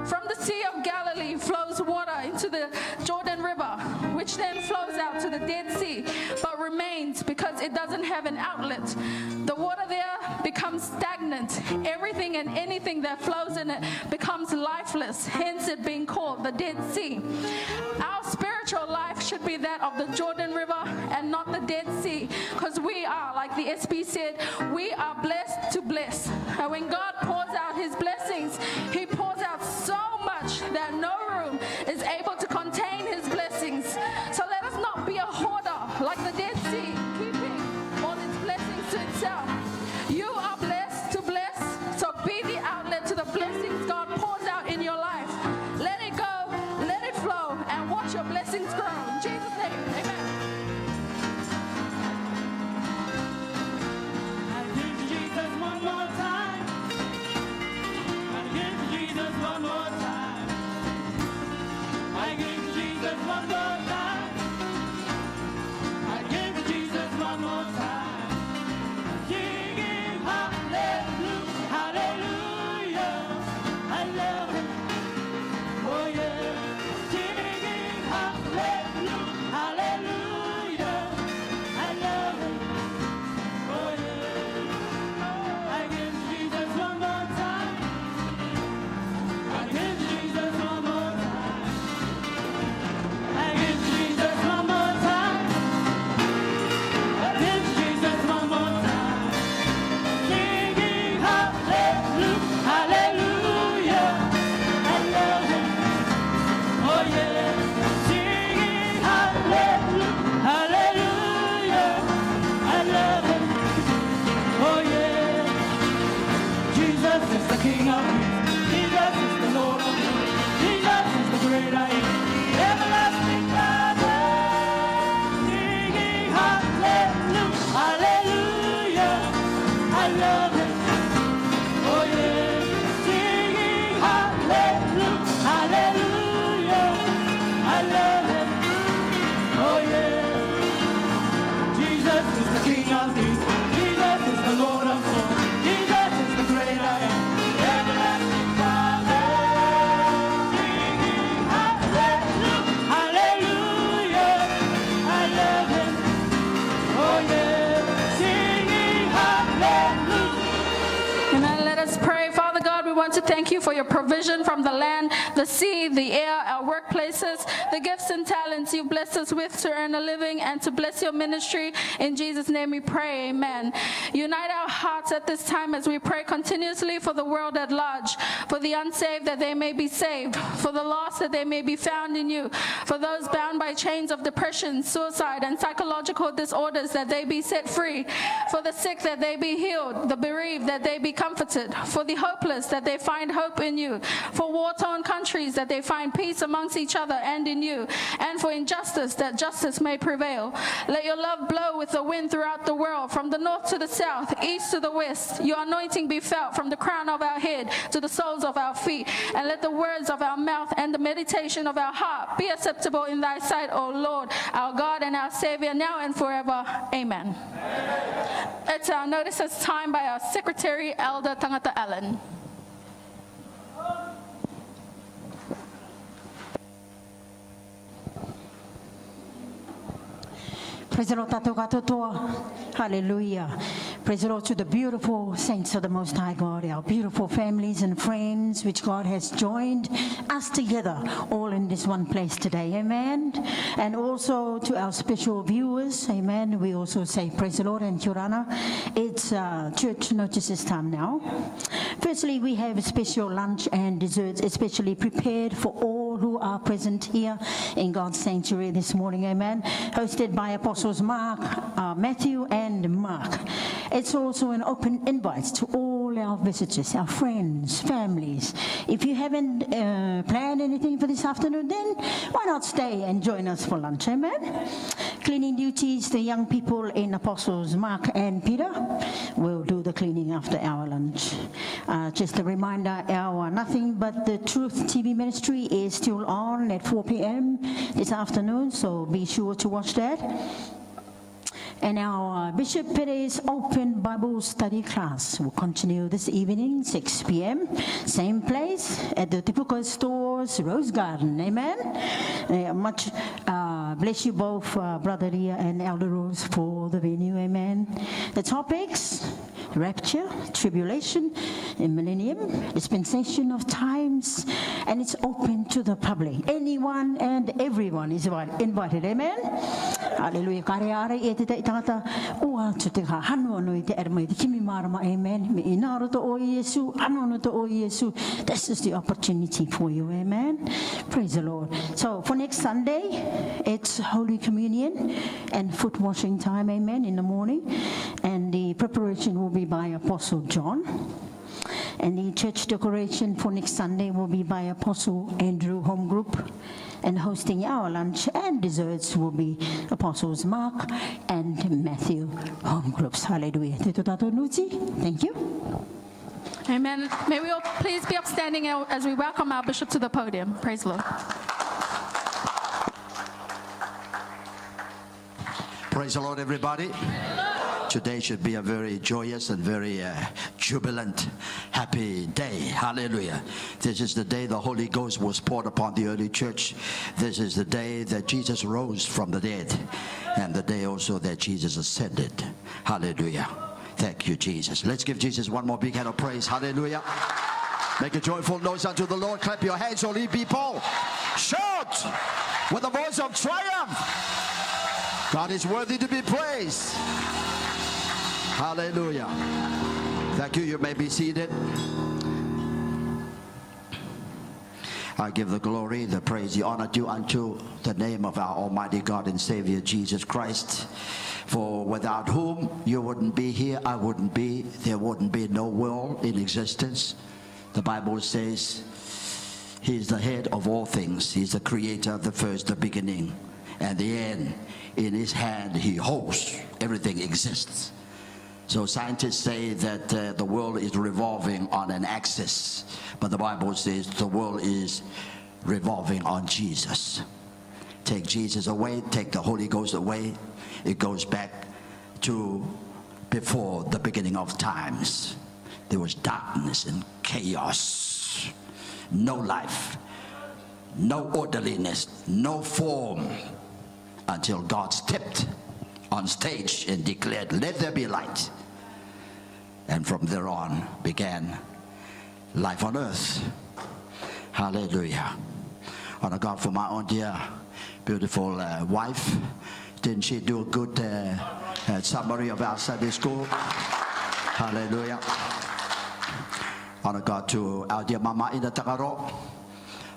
From the Sea of Galilee flows water into the Jordan River, which then flows out to the Dead Sea, but remains because it doesn't have an outlet. The water there becomes stagnant. Everything and anything that flows in it becomes lifeless, hence it being called the Dead Sea. Our spiritual life should be that of the Jordan River and not the Dead Sea, because we are, like the SP said, we are blessed to bless. And when God pours out his blessings, he pours out so much that no room is able to contain his blessings. So let us not be a hoarder like the Dead Sea, keeping all its blessings to itself. You are blessed to bless, so be the outlet to the blessings God pours out in your life. Let it go, let it flow, and watch your blessings grow. In Jesus' name, amen. I give Jesus one more time. I give Jesus one more time. I give Jesus one more time. I give Jesus one more time. Singing hallelujah, hallelujah. I love him. Oh yeah. Singing hallelujah, hallelujah. I love him. Oh yeah. I give Jesus one more time. I give Jesus one more time. I give Jesus one more time. I give Jesus one more time. Singing hallelujah, hallelujah. I love him. Oh yeah. Singing hallelujah, hallelujah. I love him. Oh yeah. Jesus is the King of Kings. Jesus is the Lord of Lords. Jesus is the great I am. Everlasting Father. Singing hallelujah, hallelujah. I love him. Oh yeah. Singing hallelujah, hallelujah. I love him. Oh yeah. Jesus is the King of Kings. Jesus is the Lord of Lords. Jesus is the great I am. Everlasting Father. Singing hallelujah, hallelujah. I love him. Oh yeah. Singing hallelujah. Amen. Let us pray. Father God, we want to thank you for your provision from the land, the sea, the air, our workplaces, the gifts and talents you blessed us with to earn a living and to bless your ministry. In Jesus' name we pray, amen. Unite our hearts at this time as we pray continuously for the world at large, for the unsaved that they may be saved, for the lost that they may be found in you, for those bound by chains of depression, suicide, and psychological disorders that they be set free, for the sick that they be healed, the bereaved that they be comforted, for the hopeless that they they find hope in you. For war-torn countries, that they find peace amongst each other and in you. And for injustice, that justice may prevail. Let your love blow with the wind throughout the world, from the north to the south, east to the west. Your anointing be felt from the crown of our head to the soles of our feet. And let the words of our mouth and the meditation of our heart be acceptable in thy sight, O Lord, our God and our Savior, now and forever. Amen. It's our notice as time by our Secretary, Elder Tangata Allen. Praise the Lord, tatou katoa. Hallelujah. Praise the Lord to the beautiful saints of the Most High God, our beautiful families and friends which God has joined us together all in this one place today. Amen. And also to our special viewers. Amen. We also say praise the Lord and Orana. It's church notices time now. Firstly, we have a special lunch and desserts especially prepared for all who are present here in God's sanctuary this morning. Amen. Hosted by Apostles Matthew and Mark. It's also an open invite to all our visitors, our friends, families. If you haven't planned anything for this afternoon, then why not stay and join us for lunch? Amen. Cleaning duties, the young people in Apostles Mark and Pere will do the cleaning after our lunch. Just a reminder, our Nothing But the Truth TV ministry is still on at 4 p.m. this afternoon, so be sure to watch that. And our Bishop Pere's Open Bible Study class will continue this evening, 6 p.m. Same place at the typical stores, Rose Garden. Amen. Much bless you both, Brother Leah and Elder Rose, for the venue. Amen. The topics: rapture, tribulation, and millennium, dispensation of times, and it's open to the public. Anyone and everyone is invited. Amen. Hallelujah. Amen. This is the opportunity for you. Amen. Praise the Lord. So for next Sunday, it's Holy Communion and foot washing time. Amen. In the morning, and the preparation will be by Apostle John. And the church decoration for next Sunday will be by Apostle Matthew Homegroup. And hosting our lunch and desserts will be Apostles Mark and Matthew Homegroups. Hallelujah. Thank you. Amen. May we all please be upstanding as we welcome our bishop to the podium. Praise the Lord. Praise the Lord, everybody. Today should be a very joyous and very jubilant, happy day. Hallelujah. This is the day the Holy Ghost was poured upon the early church. This is the day that Jesus rose from the dead, and the day also that Jesus ascended. Hallelujah. Thank you, Jesus. Let's give Jesus one more big hand of praise. Hallelujah. Make a joyful noise unto the Lord. Clap your hands, all ye people. Shout with a voice of triumph. God is worthy to be praised. Hallelujah. Thank you. You may be seated. I give the glory, the praise, the honor due unto the name of our Almighty God and Savior Jesus Christ. For without whom you wouldn't be here, I wouldn't be. There wouldn't be no world in existence. The Bible says He's the head of all things. He's the creator, the first, the beginning, and the end. In His hand He holds. Everything exists. So scientists say that the world is revolving on an axis, but the Bible says the world is revolving on Jesus. Take Jesus away, take the Holy Ghost away, it goes back to before the beginning of times. There was darkness and chaos, no life, no orderliness, no form, until God stepped on stage and declared, "Let there be light." And from there on began life on earth. Hallelujah. Honor God for my own dear, beautiful wife. Didn't she do a good summary of our Sunday school? Hallelujah. Honor God to our dear Mama in the Tangaroa,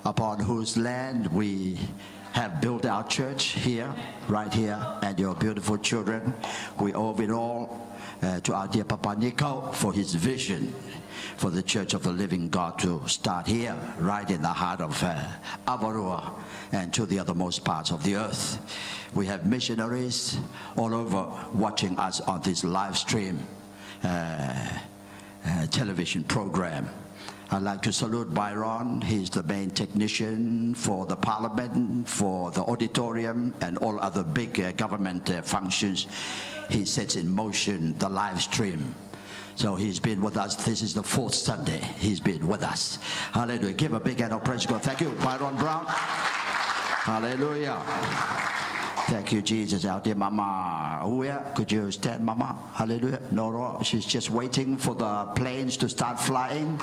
upon whose land we have built our church here, right here, and your beautiful children. We owe it all to our dear Papa Nico for his vision for the Church of the Living God to start here, right in the heart of Avarua and to the othermost parts of the earth. We have missionaries all over watching us on this live stream television program. I'd like to salute Byron. He's the main technician for the parliament, for the auditorium, and all other big government functions. He sets in motion the live stream. So he's been with us. This is the 4th Sunday he's been with us. Hallelujah. Give a big hand of praise to God. Thank you, Byron Brown. Hallelujah. Thank you, Jesus. Our dear Mama, where could you stand, Mama? Hallelujah. No, she's just waiting for the planes to start flying.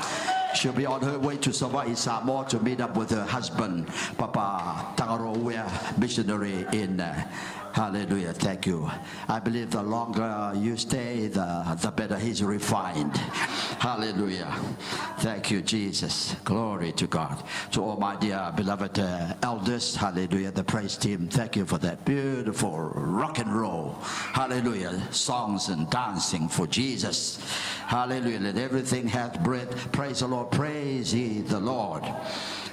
She'll be on her way to Savai'i, Samoa to meet up with her husband, Papa Tangaroa missionary in. Hallelujah. Thank you. I believe the longer you stay, the better he's refined. Hallelujah. Thank you, Jesus. Glory to God. To all my dear beloved elders, hallelujah, the praise team, thank you for that beautiful rock and roll. Hallelujah. Songs and dancing for Jesus. Hallelujah. Let everything have breath. Praise the Lord. Praise ye the Lord.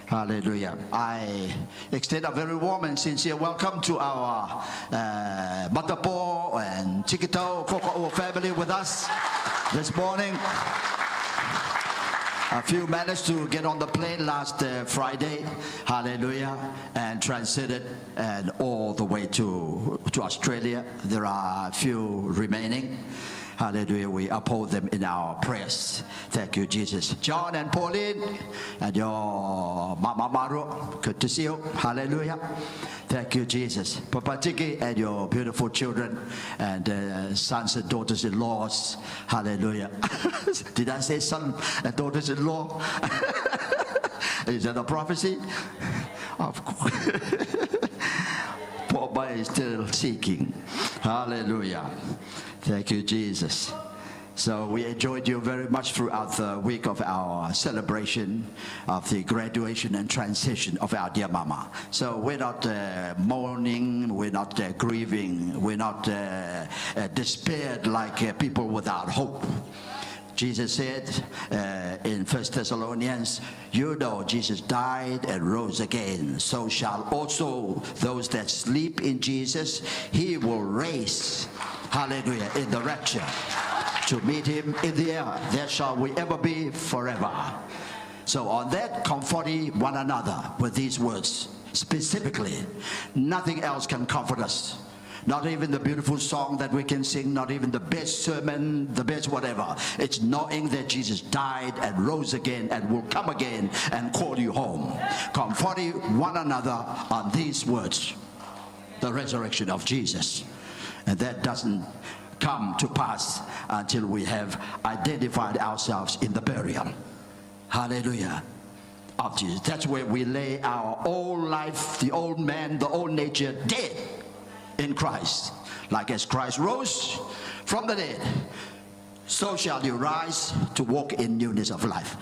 Hallelujah. I extend a very warm and sincere welcome to our Matapo and Chikito Koka'o family with us this morning. A few managed to get on the plane last Friday, hallelujah, and transited and all the way to Australia. There are a few remaining. Hallelujah. We uphold them in our prayers. Thank you, Jesus. John and Pauline and your Mama Maru, good to see you. Hallelujah. Thank you, Jesus. Papa Tiki and your beautiful children and sons and daughters-in-laws. Hallelujah. Did I say son and daughters-in-law? Is that a prophecy? Of course. Papa is still seeking. Hallelujah. Thank you, Jesus. So we enjoyed you very much throughout the week of our celebration of the graduation and transition of our dear Mama. So we're not mourning, we're not grieving, we're not despaired like people without hope. Jesus said in 1 Thessalonians, you know Jesus died and rose again. So shall also those that sleep in Jesus, he will raise. Hallelujah, in the rapture, to meet him in the air. There shall we ever be forever. So on that, comforting one another with these words. Specifically, nothing else can comfort us. Not even the beautiful song that we can sing, not even the best sermon, the best whatever. It's knowing that Jesus died and rose again and will come again and call you home. Comforting one another on these words. The resurrection of Jesus. And that doesn't come to pass until we have identified ourselves in the burial. Hallelujah. Of Jesus. That's where we lay our old life, the old man, the old nature dead in Christ. Like as Christ rose from the dead, so shall you rise to walk in newness of life.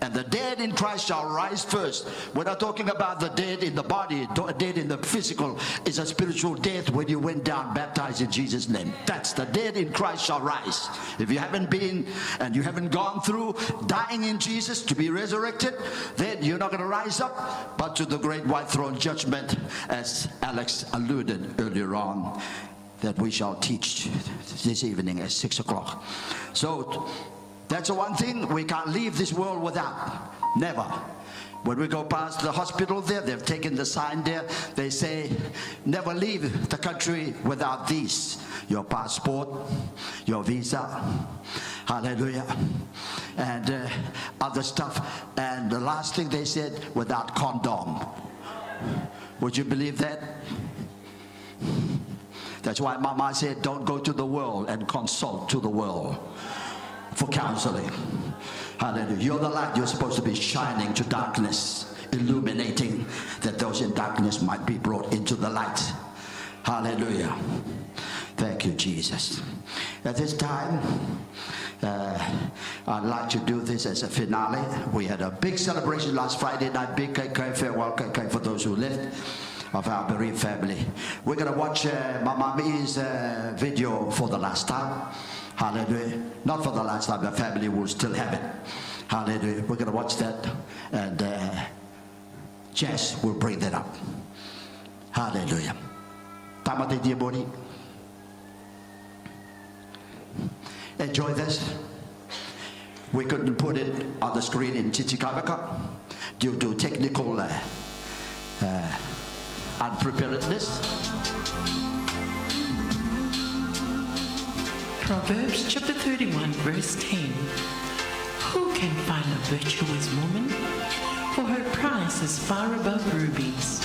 And the dead in Christ shall rise first. We're not talking about the dead in the body, dead in the physical. It's a spiritual death when you went down baptized in Jesus' name. That's the dead in Christ shall rise. If you haven't been and you haven't gone through dying in Jesus to be resurrected, then you're not going to rise up, but to the great white throne judgment, as Alex alluded earlier on, that we shall teach this evening at 6 o'clock. So that's the one thing we can't leave this world without. Never. When we go past the hospital there, they've taken the sign there. They say, never leave the country without these. Your passport, your visa, hallelujah, and other stuff. And the last thing they said, without condom. Would you believe that? That's why Mama said, don't go to the world and consult to the world for counseling. Hallelujah. You're the light. You're supposed to be shining to darkness, illuminating that those in darkness might be brought into the light. Hallelujah. Thank you, Jesus. At this time, I'd like to do this as a finale. We had a big celebration last Friday night, big farewell for those who left. of our bereaved family. We're going to watch Mama Mi's video for the last time. Hallelujah. Not for the last time, the family will still have it. Hallelujah. We're going to watch that, and Jess will bring that up. Hallelujah. Tamate Diabori. Enjoy this. We couldn't put it on the screen in Chichikavaka due to technical unpreparedness. Proverbs chapter 31, verse 10. Who can find a virtuous woman? For her price is far above rubies.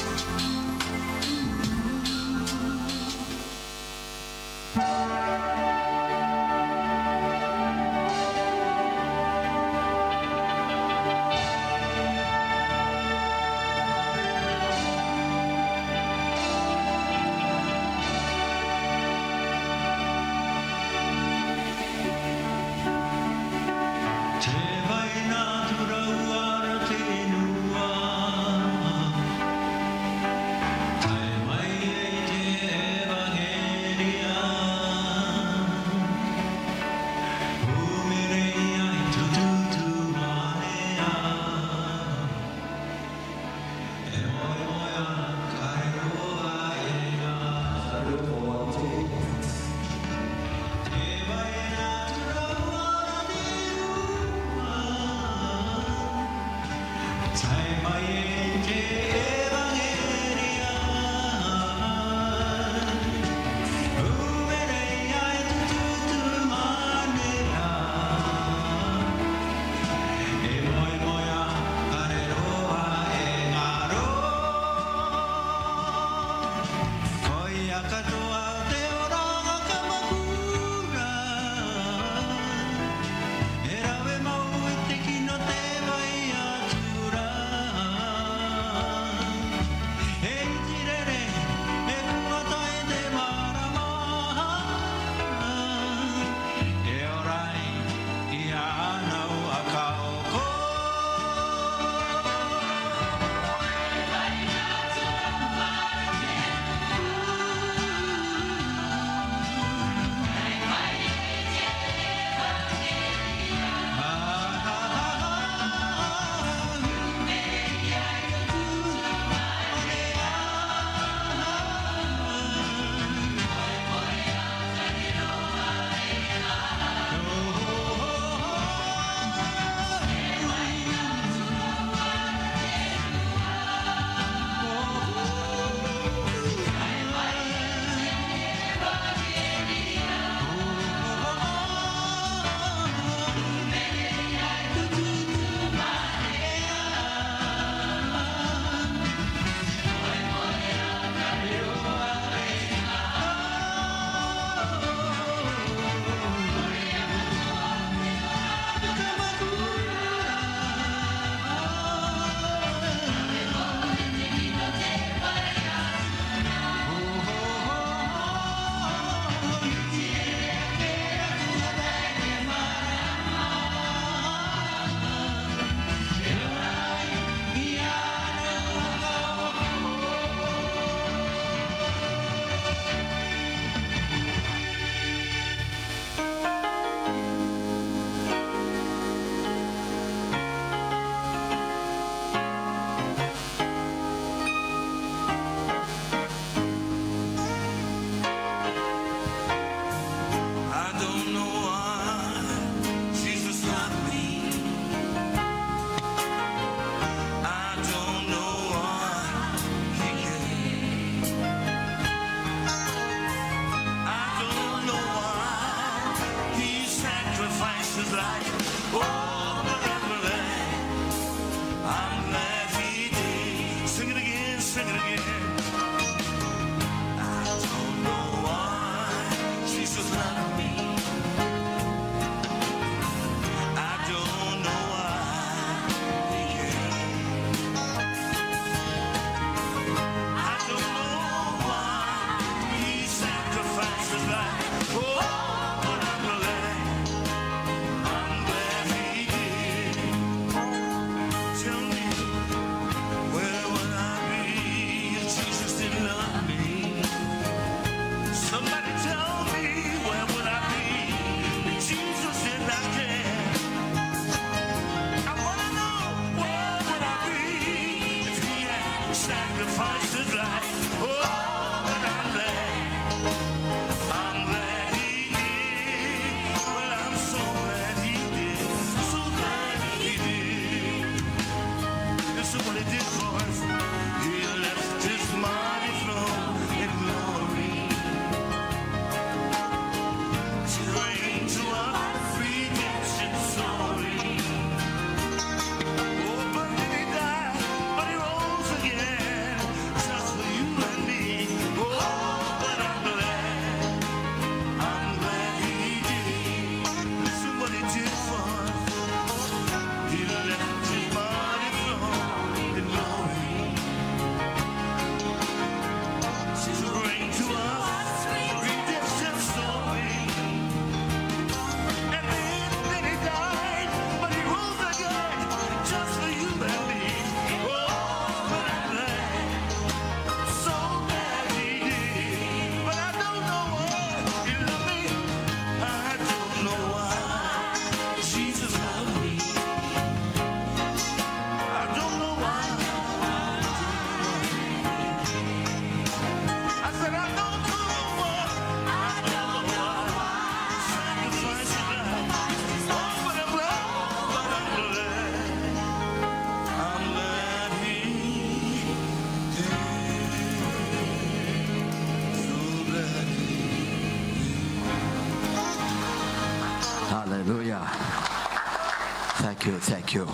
you, thank you.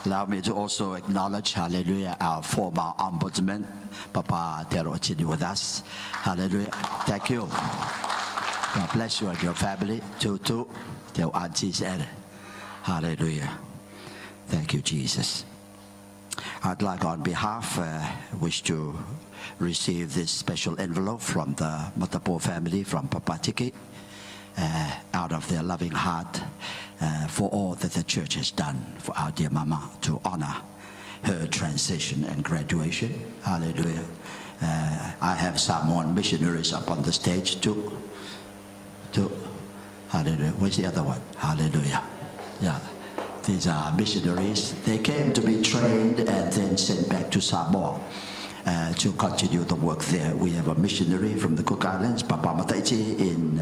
Allow me to also acknowledge, hallelujah, our former ombudsman, Papa Tere with us. Hallelujah. Thank you. God bless you and your family. Too, your aunties and hallelujah. Thank you, Jesus. I'd like on behalf, wish to receive this special envelope from the Matapo family from Papa Tiki, out of their loving heart for all that the church has done for our dear Mama to honor her transition and graduation. Hallelujah. I have some missionaries up on the stage too. Hallelujah. Where's the other one? Hallelujah. Yeah. These are missionaries. They came to be trained and then sent back to Samoa to continue the work there. We have a missionary from the Cook Islands, Papa Mataichi in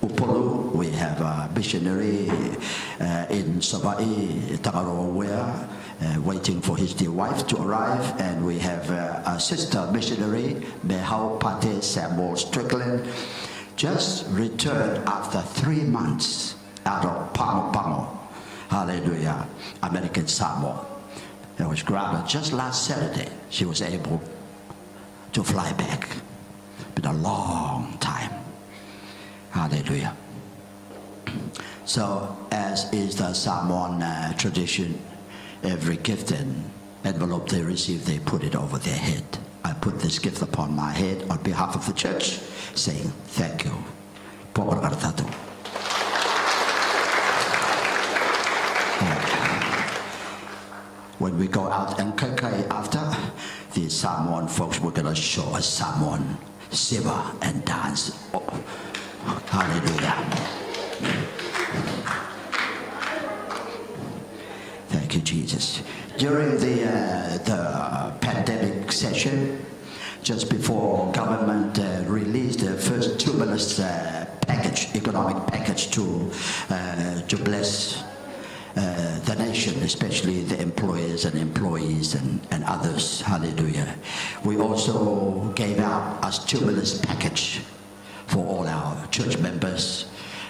Upolu. We have a missionary in Savai'i, Tangaroa-Teio, waiting for his dear wife to arrive. And we have a sister missionary, Mehau Pate Samuel Strickland, just returned after 3 months out of Pango. Hallelujah, American Samoa. It was grounded just last Saturday. She was able to fly back. Been a long time. Hallelujah. So, as is the Samoan tradition, every gift and envelope they receive, they put it over their head. I put this gift upon my head on behalf of the church, saying thank you. When we go out and kai after, the Samoan folks were going to show us Samoan siva and dance. Oh, hallelujah. Thank you, Jesus. During the pandemic session, just before government released the first stimulus package, economic package to bless the nation, especially the employers and employees and others. Hallelujah. We also gave out a stimulus package for all our church members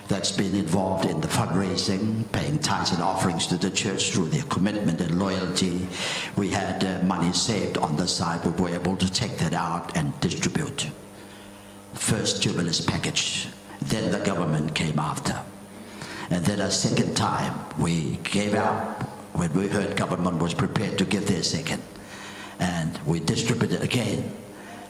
that's been involved in the fundraising, paying tithes and offerings to the church through their commitment and loyalty. We had money saved on the side. We were able to take that out and distribute. First stimulus package. Then the government came after. And then a second time we gave out when we heard government was prepared to give their second. And we distributed again.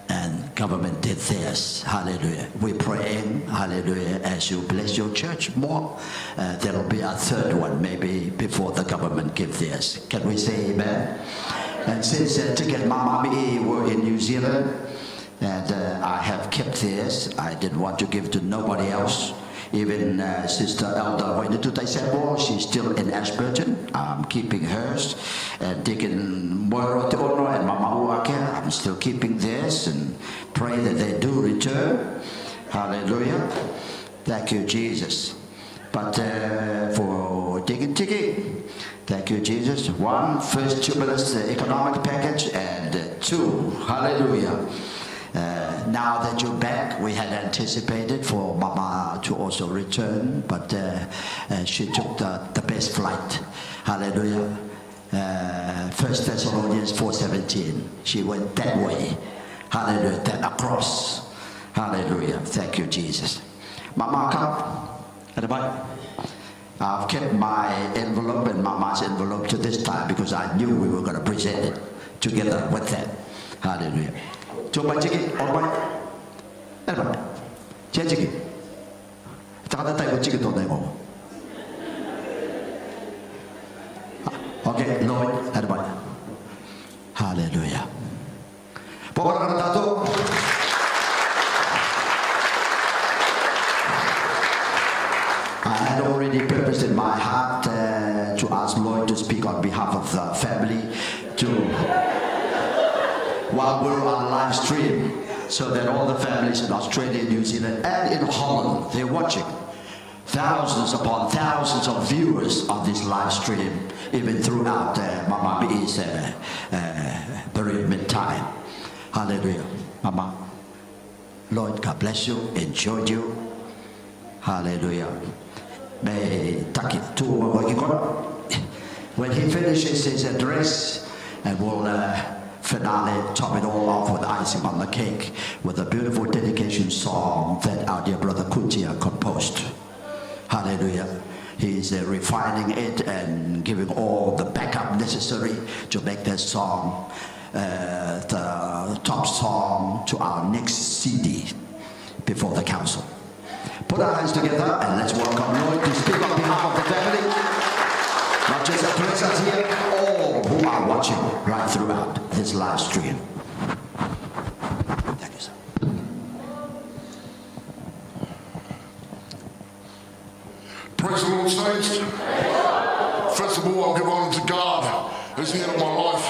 And government did theirs. Hallelujah. We're praying, hallelujah, as you bless your church more. There'll be a third one maybe before the government give theirs. Can we say amen? And since Ticket Mama Me were in New Zealand, and I have kept theirs, I didn't want to give to nobody else. Even Sister Elder Wainatutai Sebo, she's still in Ashburton. I'm keeping hers. And Deacon Rarotonga and Mama Uake, I'm still keeping theirs and pray that they do return. Hallelujah. Thank you, Jesus. But for Deacon Tiki, thank you, Jesus. 1, first stimulus economic package, and 2, hallelujah. Now that you're back, we had anticipated for Mama to also return, but she took the best flight. Hallelujah. 1 Thessalonians 4:17. She went that way. Hallelujah. Then across. Hallelujah. Thank you, Jesus. Mama, come. I've kept my envelope and Mama's envelope to this time because I knew we were going to present it together with that. Hallelujah. Coba ciki, orang, apa? Cik ciki, tak ada tahu ciki tu tengok. Okay, Lord, ada banyak. Hallelujah. Pokok kata tu. I had already purposed in my heart to ask Lord to speak on behalf of the family while we're on live stream, so that all the families in Australia, New Zealand, and in Holland, they're watching. Thousands upon thousands of viewers on this live stream, even throughout Mama B's bereavement time. Hallelujah. Mama, Lord, God bless you, enjoyed you. Hallelujah. May takit tu When he finishes his address, and we'll finale, top it all off with icing on the cake with a beautiful dedication song that our dear brother Kutia composed. Hallelujah. He's refining it and giving all the backup necessary to make that song the top song to our next CD before the council. Put our hands together and let's welcome Lloyd to speak on behalf of the family. Not just at presence here, all who are watching right throughout this live stream. Thank you, sir. Praise the Lord, saints. First of all, I'll give honor to God, who's the head of my life.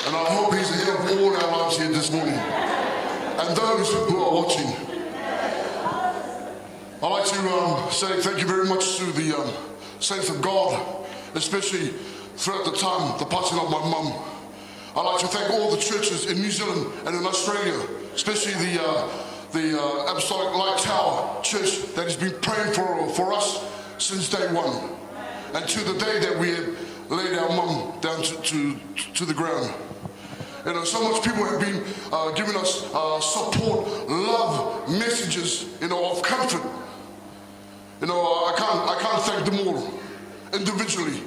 And I hope he's the head of all our lives here this morning. And those who are watching. I'd like to say thank you very much to the saints of God, especially throughout the time, the passing of my mum. I'd like to thank all the churches in New Zealand and in Australia, especially the Apostolic Church that has been praying for us since day one, and to the day that we had laid our mum down to the ground. You know, so much people have been giving us support, love, messages, you know, of comfort. You know, I can't thank them all individually,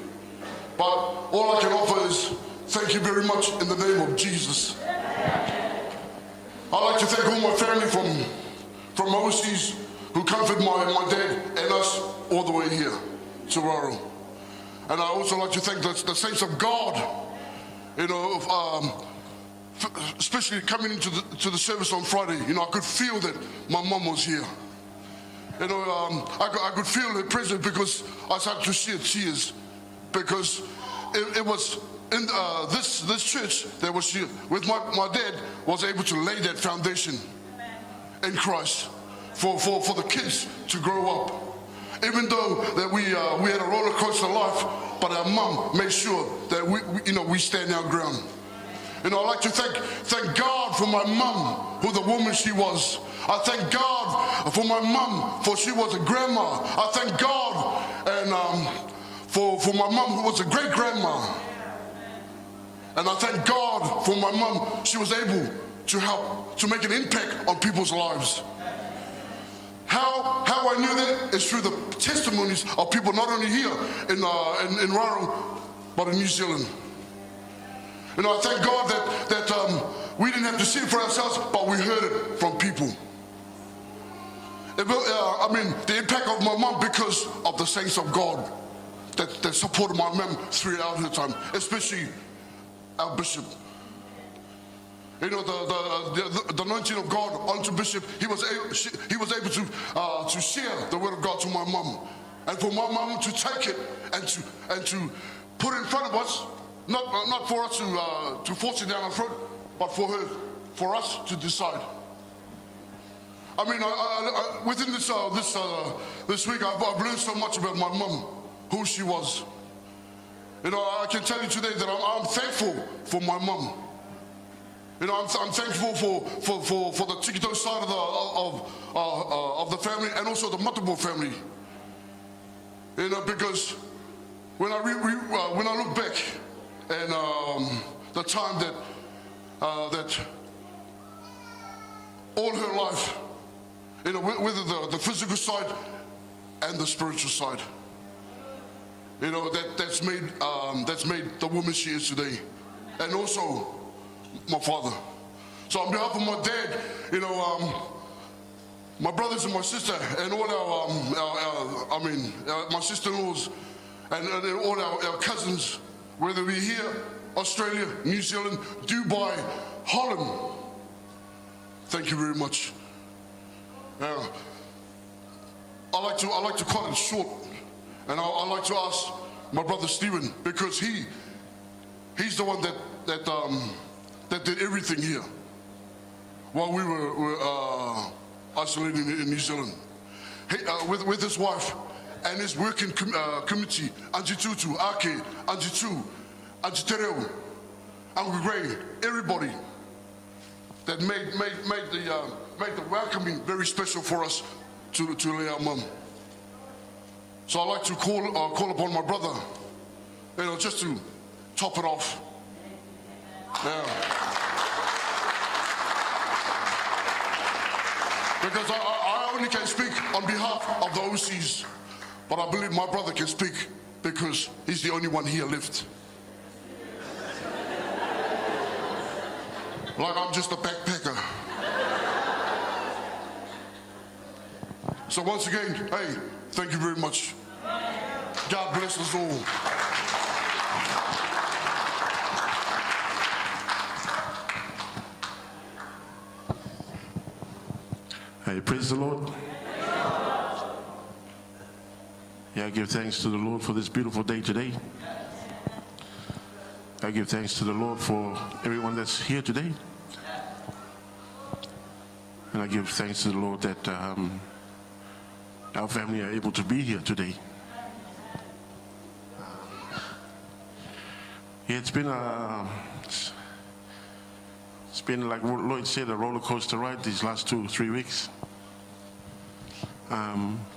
but all I can offer is thank you very much in the name of Jesus. I'd like to thank all my family from overseas who comforted my dad and us all the way here to Raro. And I also like to thank the saints of God, you know, especially coming into the service on Friday. You know, I could feel that my mum was here. You know, I could feel her presence because I started to shed tears, because it was in this church that was here with my dad was able to lay that foundation in Christ for the kids to grow up. Even though that we had a roller coaster life, but our mum made sure that we stand our ground. You know, I'd like to thank God for my mum, who the woman she was. I thank God for my mum, for she was a grandma. I thank God and for my mum, who was a great grandma. And I thank God for my mum. She was able to help to make an impact on people's lives. How I knew that is through the testimonies of people not only here in Raro, but in New Zealand. You know, I thank God that we didn't have to see it for ourselves, but we heard it from people. The impact of my mom because of the saints of God that supported my mom throughout her time, especially our bishop. You know, the anointing of God onto Bishop, he was able to share the word of God to my mom, and for my mom to take it and to put it in front of us, not for us to force it down our throat, but for us to decide. I mean, within this week, I've learned so much about my mom, who she was. You know, I can tell you today that I'm thankful for my mom. You know, I'm thankful for the Tikito side of the family, and also the Matapo family. You know, because when I look back and the time that all her life, you know, whether the physical side and the spiritual side, you know, that's made the woman she is today, and also my father. So on behalf of my dad, you know, my brothers and my sister, and all my sister-in-laws, and all our cousins, whether we're here, Australia, New Zealand, Dubai, Holland, thank you very much. I like to cut it short, and I like to ask my brother Stephen, because he's the one that did everything here while we were isolating in New Zealand. With his wife and his working committee, Anji Tutu, Ake, Anji Tu, Anji Tereo, Uncle Gray, everybody that made the welcoming very special for us to lay our mum. So I'd like to call upon my brother just to top it off. Yeah. Because I only can speak on behalf of the OCs, but I believe my brother can speak because he's the only one here left. Like I'm just a backpacker. So once again, hey, thank you very much. God bless us all. Hey, praise the Lord. Yeah, I give thanks to the Lord for this beautiful day today. I give thanks to the Lord for everyone that's here today. And I give thanks to the Lord that our family are able to be here today. Yeah, it's been like Lloyd said, a roller coaster ride these last 2-3 weeks.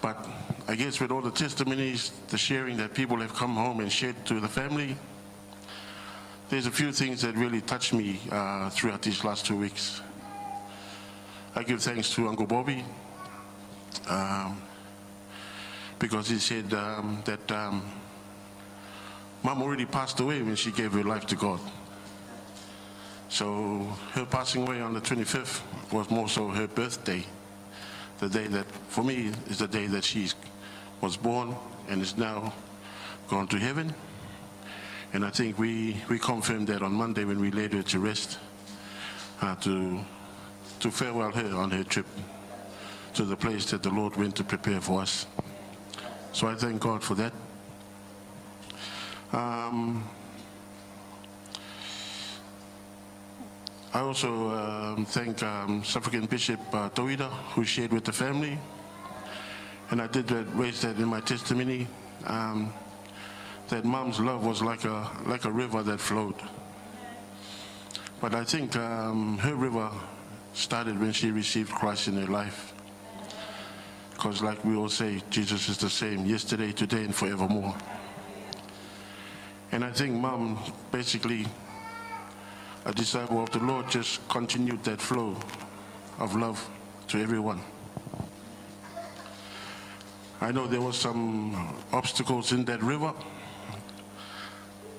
But I guess with all the testimonies, the sharing that people have come home and shared to the family, there's a few things that really touched me throughout these last 2 weeks. I give thanks to Uncle Bobby because he said that Mom already passed away when she gave her life to God. So her passing away on the 25th was more so her birthday. The day that, for me, is the day that she was born and is now gone to heaven. And I think we confirmed that on Monday when we laid her to rest, to farewell her on her trip to the place that the Lord went to prepare for us. So I thank God for that. I also thank South African Bishop Tauida, who shared with the family, and I did raise that in my testimony, that Mom's love was like a river that flowed. But I think her river started when she received Christ in her life. Because like we all say, Jesus is the same yesterday, today, and forevermore. And I think Mom, basically, a disciple of the Lord, just continued that flow of love to everyone. I know there was some obstacles in that river,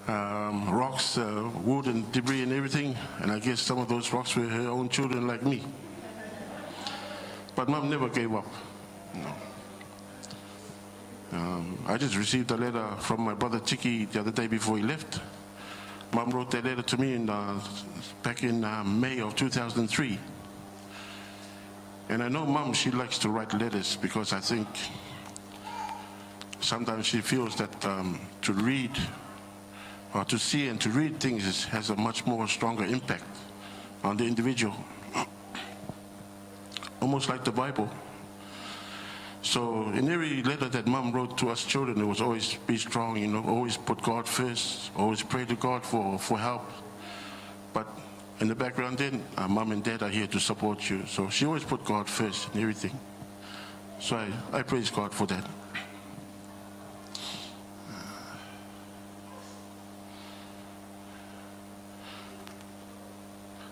rocks, wood and debris and everything, and I guess some of those rocks were her own children like me. But Mom never gave up. I just received a letter from my brother Tiki the other day before he left. Mom wrote that letter to me back in May of 2003. And I know Mom, she likes to write letters because I think sometimes she feels that to read or to see and to read things has a much more stronger impact on the individual. Almost like the Bible. So in every letter that Mom wrote to us children, it was always be strong, always put God first, always pray to God for help. But in the background then, Mom and Dad are here to support you. So she always put God first in everything. So I praise God for that.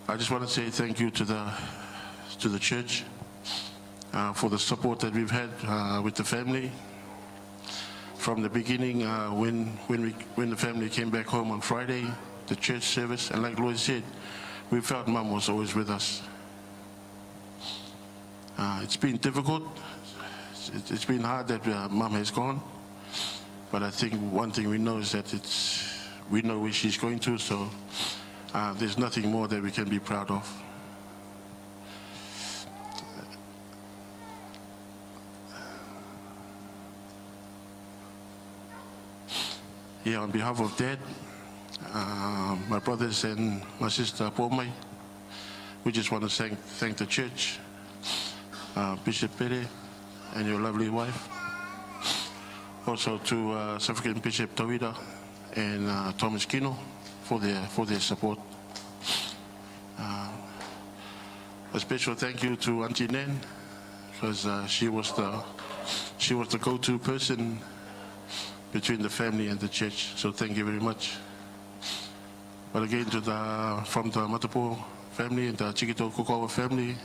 I just want to say thank you to the church. For the support that we've had with the family from the beginning, when the family came back home on Friday, the church service, and like Lloyd said, we felt Mom was always with us. It's been difficult. It's been hard that Mom has gone, but I think one thing we know is that we know where she's going to, so there's nothing more that we can be proud of. Yeah, on behalf of Dad, my brothers and my sister Pomai, we just want to thank the church, Bishop Pere and your lovely wife. Also to South African Bishop Tauida and Thomas Kino for their support. A special thank you to Auntie Nan, because she was the go-to person between the family and the church. So thank you very much. But again, from the Matapo family and the Chikito Kukawa family,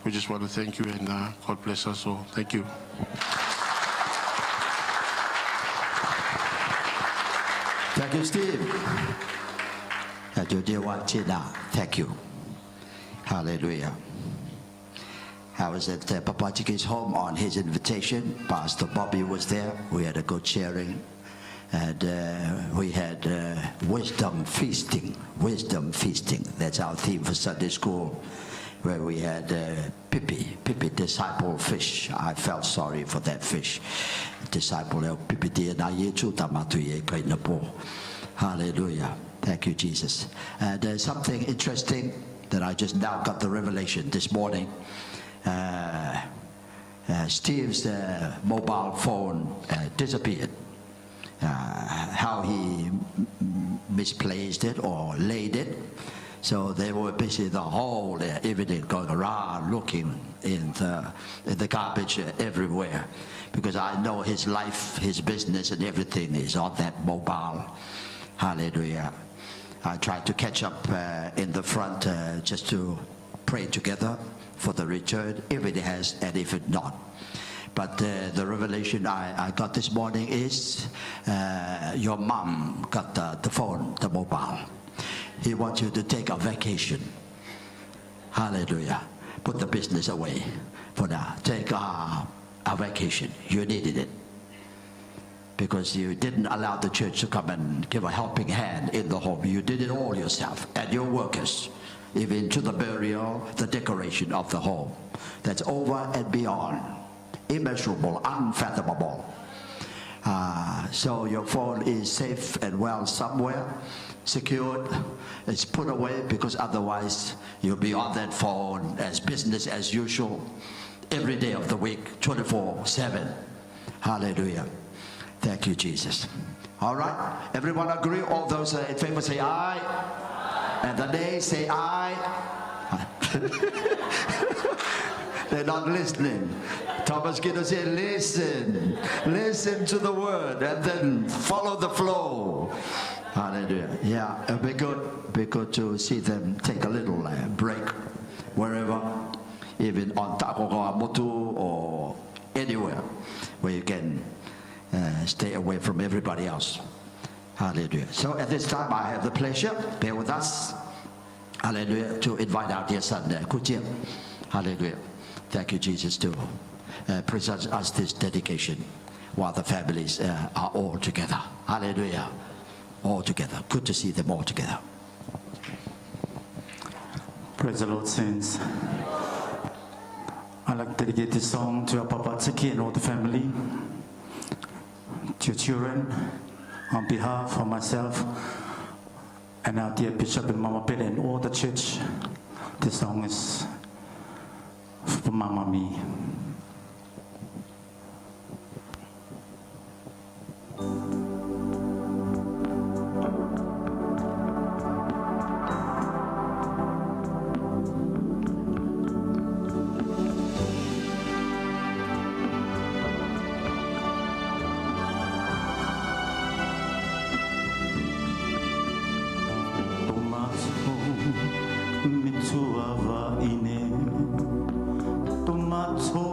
we just want to thank you and God bless us all. Thank you. Thank you, Steve. And your dear one, Tina, thank you. Hallelujah. I was at Papa Chiki's home on his invitation. Pastor Bobby was there. We had a good sharing. And we had wisdom feasting. Wisdom feasting. That's our theme for Sunday school, where we had Pippi disciple fish. I felt sorry for that fish. Disciple Pippi dia na Iesu tamatu ye Kaina po. Hallelujah. Thank you, Jesus. And there's something interesting that I just now got the revelation this morning. Steve's mobile phone disappeared. How he misplaced it or laid it. So they were busy the whole evening going around looking in the garbage everywhere. Because I know his life, his business and everything is on that mobile. Hallelujah. I tried to catch up in the front just to pray together for the return, if it has and if it not. But the revelation I got this morning is your mom got the phone, the mobile. He wants you to take a vacation. Hallelujah. Put the business away for now. Take a vacation. You needed it. Because you didn't allow the church to come and give a helping hand in the home. You did it all yourself and your workers. Even to the burial, the decoration of the home. That's over and beyond. Immeasurable, unfathomable. So your phone is safe and well somewhere, secured. It's put away because otherwise you'll be on that phone as business as usual every day of the week, 24/7. Hallelujah. Thank you, Jesus. All right. Everyone agree? All those in favor say aye. And the nays say aye. They're not listening. Thomas Kiddo said, listen. Listen to the word and then follow the flow. Hallelujah. Yeah, it'll be good. Be good to see them take a little break wherever, even on Tangaroa-Teio or anywhere where you can stay away from everybody else. Hallelujah. So at this time, I have the pleasure, bear with us, hallelujah, to invite our dear son, Kutia. Hallelujah. Thank you, Jesus, to present us this dedication while the families are all together. Hallelujah. All together. Good to see them all together. Praise the Lord, saints. I'd like to dedicate this song to our Papa Tsiki and all the family, to your children, on behalf of myself and our dear Bishop and Mama Pere and all the church. This song is for Mama Me. Tomato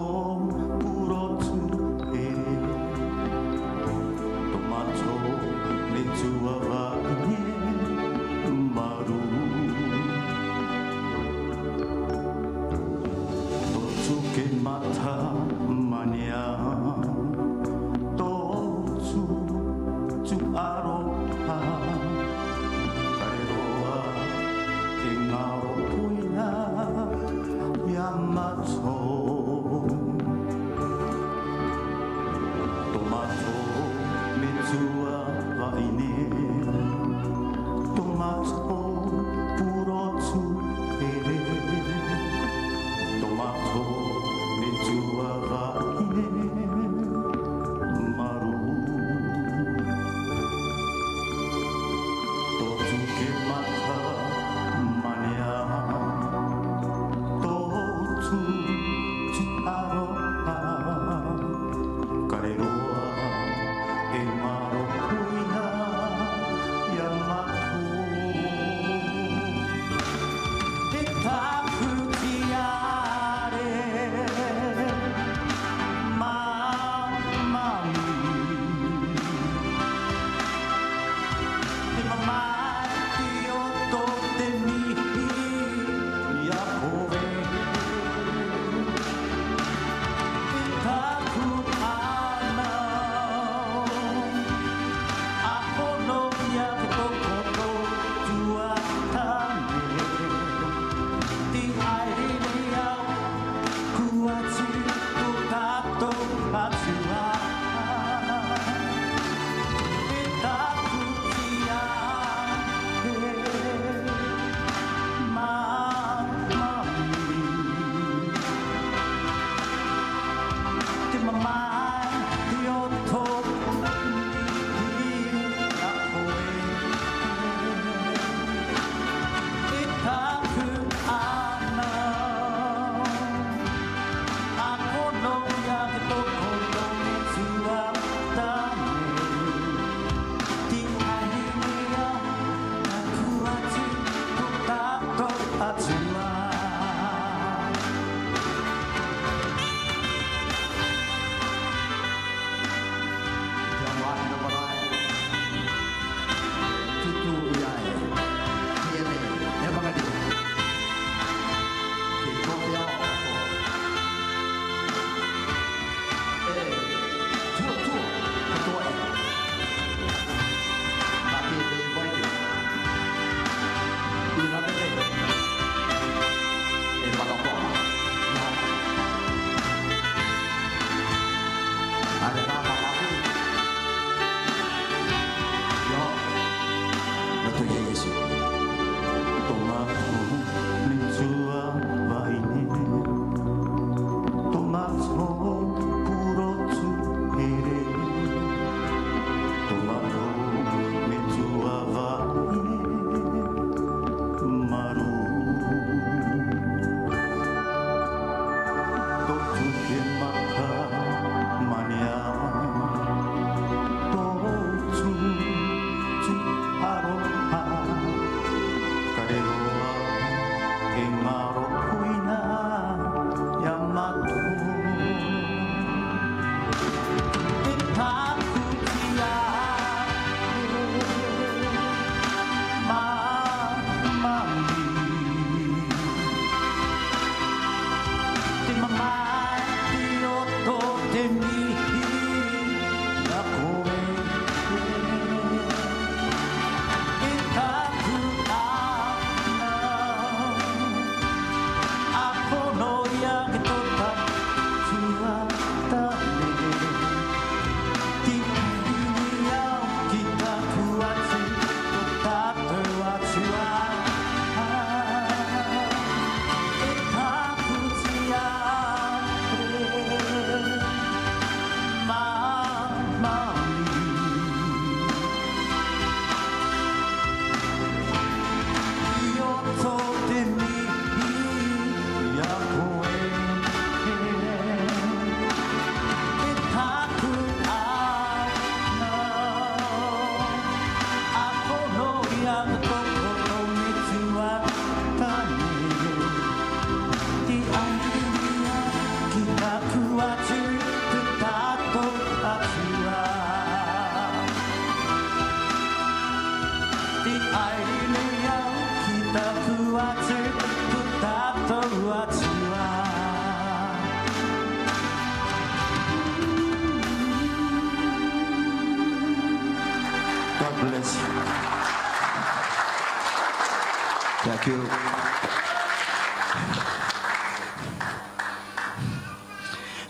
Thank you.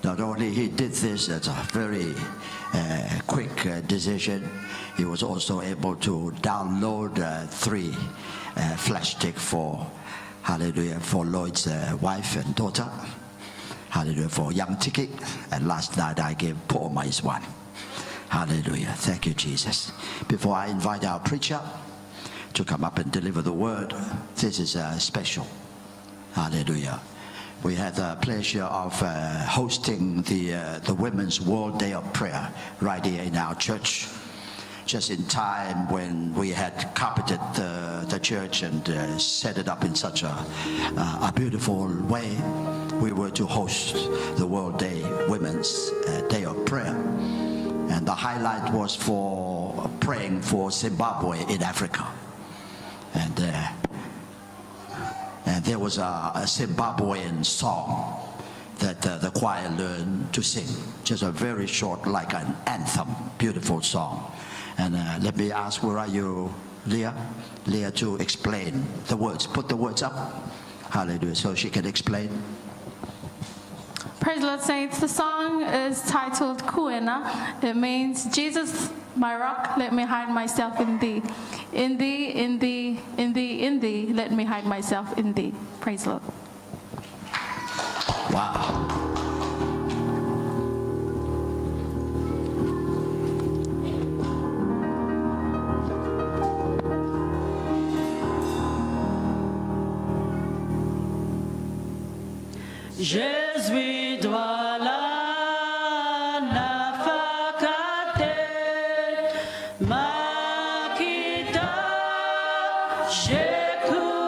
Not only he did this as a very quick decision, he was also able to download 3 flash stick for, hallelujah, for Lloyd's wife and daughter, hallelujah, for young Tiki, and last night I gave Paul my one. Hallelujah. Thank you, Jesus. Before I invite our preacher to come up and deliver the word, this is special. Hallelujah. We had the pleasure of hosting the Women's World Day of Prayer right here in our church, just in time when we had carpeted the church and set it up in such a beautiful way. We were to host the World Day, Women's Day of Prayer. And the highlight was for praying for Zimbabwe in Africa. And there was a Zimbabwean song that the choir learned to sing. Just a very short, like an anthem, beautiful song. And let me ask, where are you, Leah? Leah, to explain the words. Put the words up. Hallelujah. So she can explain. Praise the Lord, saints. The song is titled Kuena. It means, Jesus, my rock, let me hide myself in thee. In thee, in thee, in thee, in thee, let me hide myself in thee. Praise the Lord. Wow. Jésus doit la nafakate makita jekuena.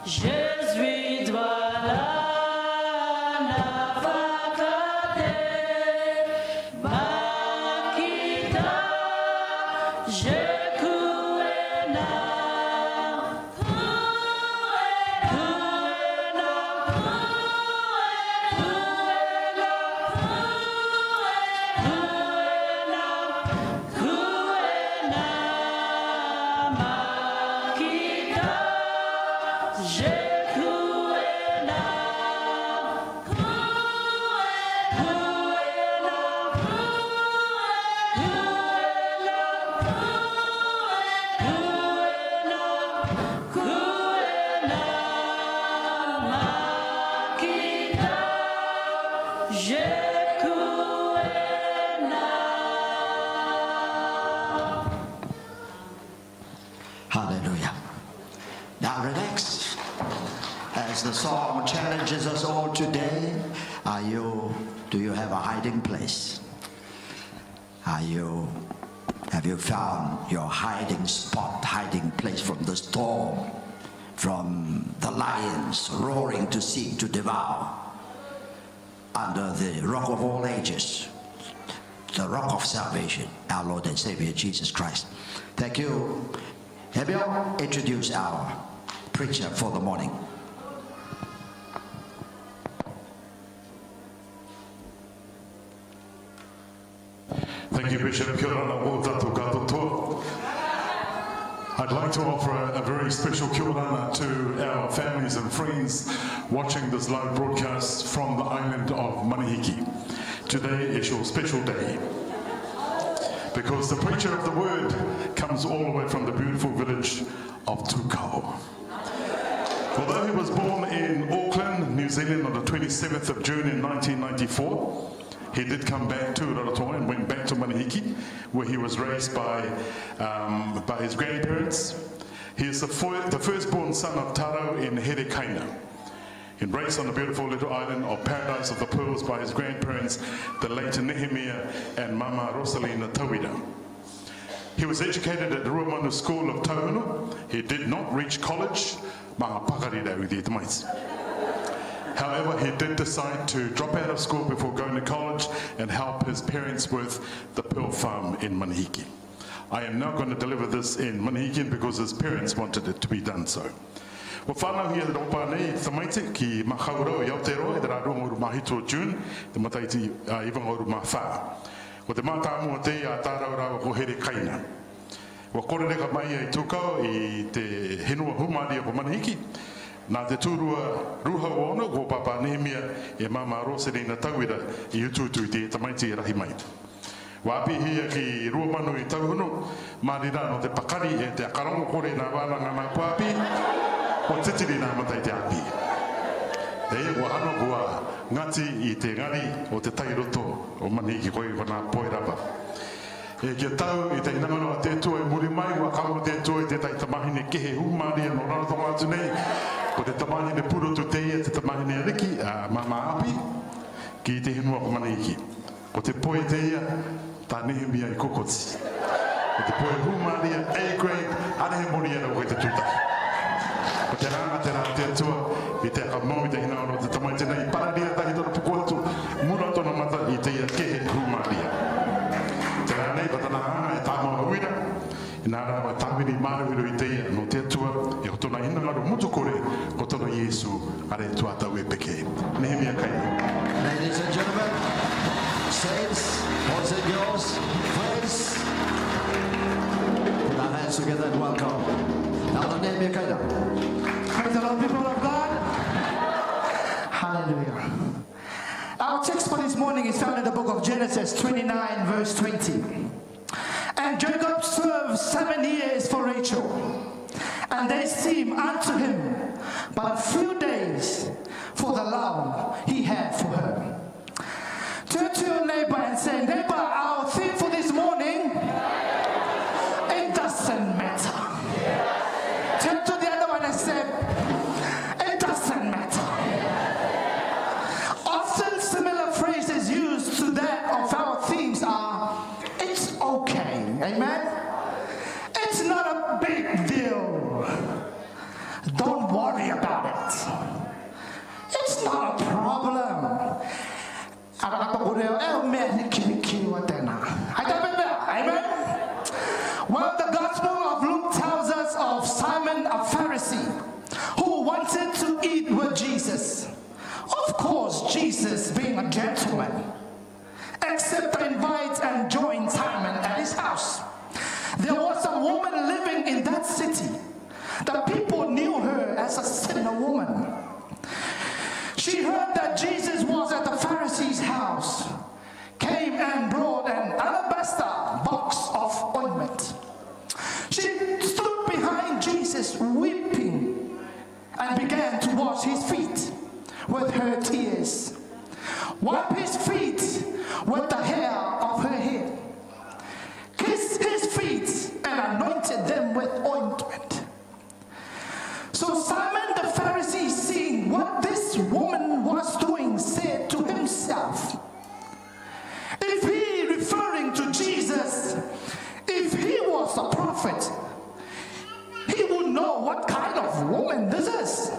Jésus doit la nafakate makita jekuena. Hallelujah. Now relax. As the song challenges us all today, do you have a hiding place? Have you found your hiding spot, hiding place from the storm, from the lions roaring to seek to devour? Under the rock of all ages, the rock of salvation, our Lord and Savior Jesus Christ. Thank you. Have you introduced our preacher for the morning? Thank you, Bishop. Kia ora o tātou katoa. I'd like to offer a very special kia ora to our families and friends watching this live broadcast from the island of Manihiki. Today is your special day, because the preacher of the word comes all the way from the beautiful village of Tukao. Although he was born in Auckland, New Zealand on the 27th of June in 1994, he did come back to Rarotonga and went back to Manihiki, where he was raised by his grandparents. He is the firstborn son of Taro in Kaina. And raised on the beautiful little island of Paradise of the Pearls by his grandparents, the late Nehemia and Mama Rosalina Tauida. He was educated at the Ruamanu School of Tauhunu. He did not reach college. However, he did decide to drop out of school before going to college and help his parents with the pearl farm in Manihiki. I am now going to deliver this in Manihiki because his parents wanted it to be done so. Wa whanau hia ropa nei te maite ki Mahaurau i Aotearoa i te rāronga uru mahito June, te mataiti Iwanga uru mawha. Ko te mātāmua te a tārau rāwa ko here Kaina. Wa kore reka mai ai tūkau I te henua humari o manihiki. Nā te tūrua ruha o ono ko Papa Nehemia e mama rosere na tauira I ututu I te tamaiti e rahi mai. Wa api hia ki rua manu I tauhunu, marira no te pakari e te akarongo kore nā wālanga nā kuapi, o titiri nā matai te api. Te wa ano kua ngati I te ngari o te tairoto o manihiki koe ko nā poirapa. E kia tau I te inangano a te tua e muri mai wa kaunga te tua I te tai tamahine kehe humari no Rarotonga atu nei ko te tamahine puro tu teia te tamahine riki a mama api ki te hinua ko manihiki ko te poe teia ta Nehemia I kokoti ko te poe humari A grade arehe mori era o te tūtaki ko te ranga te tua I te akamau I te inangano te tamahine nei pararia tahi tona puku atu mura tona mata I teia kehe humari nei patana hanga e tāma hawina I nā rāwa tāwini mārawiro I teia no te atua e o tona ina ngaro mutu kore ko tona Iesu are tuatau e peke. Nehemia Kaina. Ladies and gentlemen, saints, boys and girls, friends, put our hands together and welcome. Now Nehemia Kaina. Praise the Lord, people of God. Hallelujah. Our text for this morning is found in the book of Genesis 29 verse 20. And Jacob served 7 years for Rachel, and they seemed unto him but a few days for the love he had for her. Turn to your neighbor and say, neighbor, our theme for this morning, it doesn't matter. Turn to the other one and say, it doesn't matter. Often similar phrases used to that of our themes are, it's okay, amen? It's not a big deal. Don't worry about it. It's not a problem. Amen? Well, the Gospel of Luke tells us of Simon, a Pharisee, who wanted to eat with Jesus. Of course, Jesus, being a gentleman, accepted the invite and joined Simon at his house. There was a woman living in that city. The people knew her as a sinner woman. She heard that Jesus was at the Pharisee's house, came and brought an alabaster box of ointment. She stood behind Jesus weeping and began to wash his feet with her tears, wipe his feet with the hair of her head, kissed his feet and anointed them with ointment. So Simon the Pharisee, seeing what this woman was doing, said to himself, if he, referring to Jesus, if he was a prophet, he would know what kind of woman this is,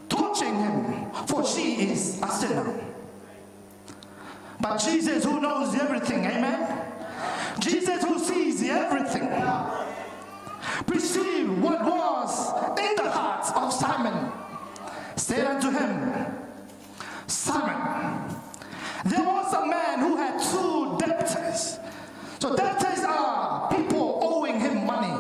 touching him, for she is a sinner. But Jesus, who knows everything, amen? Jesus, who sees everything, perceived what was in the heart of Simon, said unto him, Simon, there was a man who had 2 debtors. So debtors are people owing him money.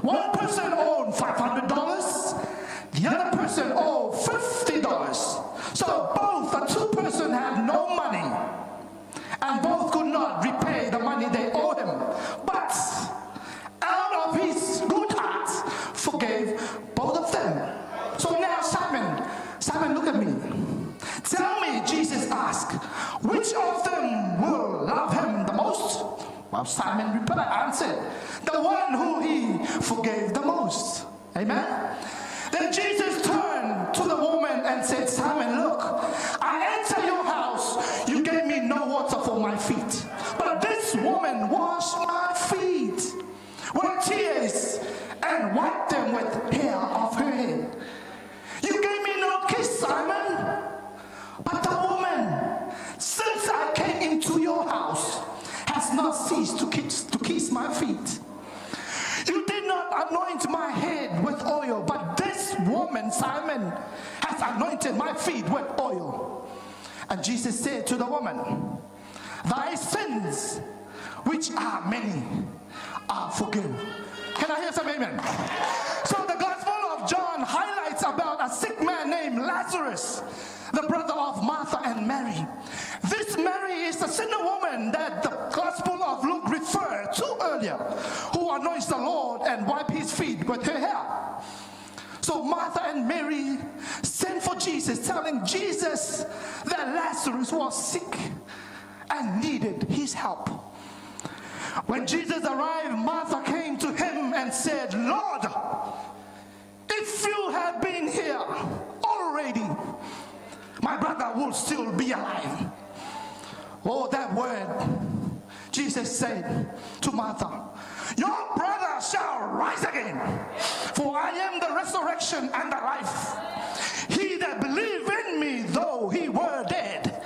One person owed $500, the other person owed $50. So both, the 2 persons had no money, and both could not repay the money they owed him. But out of his good heart, forgave both of them. So now Simon, look at me. Tell me, Jesus asked, which of them will love him the most? Well, Simon answered, the one who he forgave the most. Amen? Then Jesus turned to the woman and said, Simon, look, I enter your house. You gave me no water for my feet, but this woman washed my feet with tears and wiped them with hair of her head. You gave me no kiss, Simon, but the woman, since I came into your house, has not ceased to kiss my feet. You did not anoint my head with oil, but this woman, Simon, has anointed my feet with oil. And Jesus said to the woman, thy sins which are many, are forgiven. Can I hear some amen? So the Gospel of John highlights about a sick man named Lazarus, the brother of Martha and Mary. This Mary is the sinner woman that the Gospel of Luke referred to earlier, who anoints the Lord and wipes his feet with her hair. So Martha and Mary sent for Jesus, telling Jesus that Lazarus was sick and needed his help. When Jesus arrived, Martha came to him and said, Lord, if you had been here already, my brother will still be alive. Oh, that word, Jesus said to Martha, your brother shall rise again, for I am the resurrection and the life. He that believes in me, though he were dead,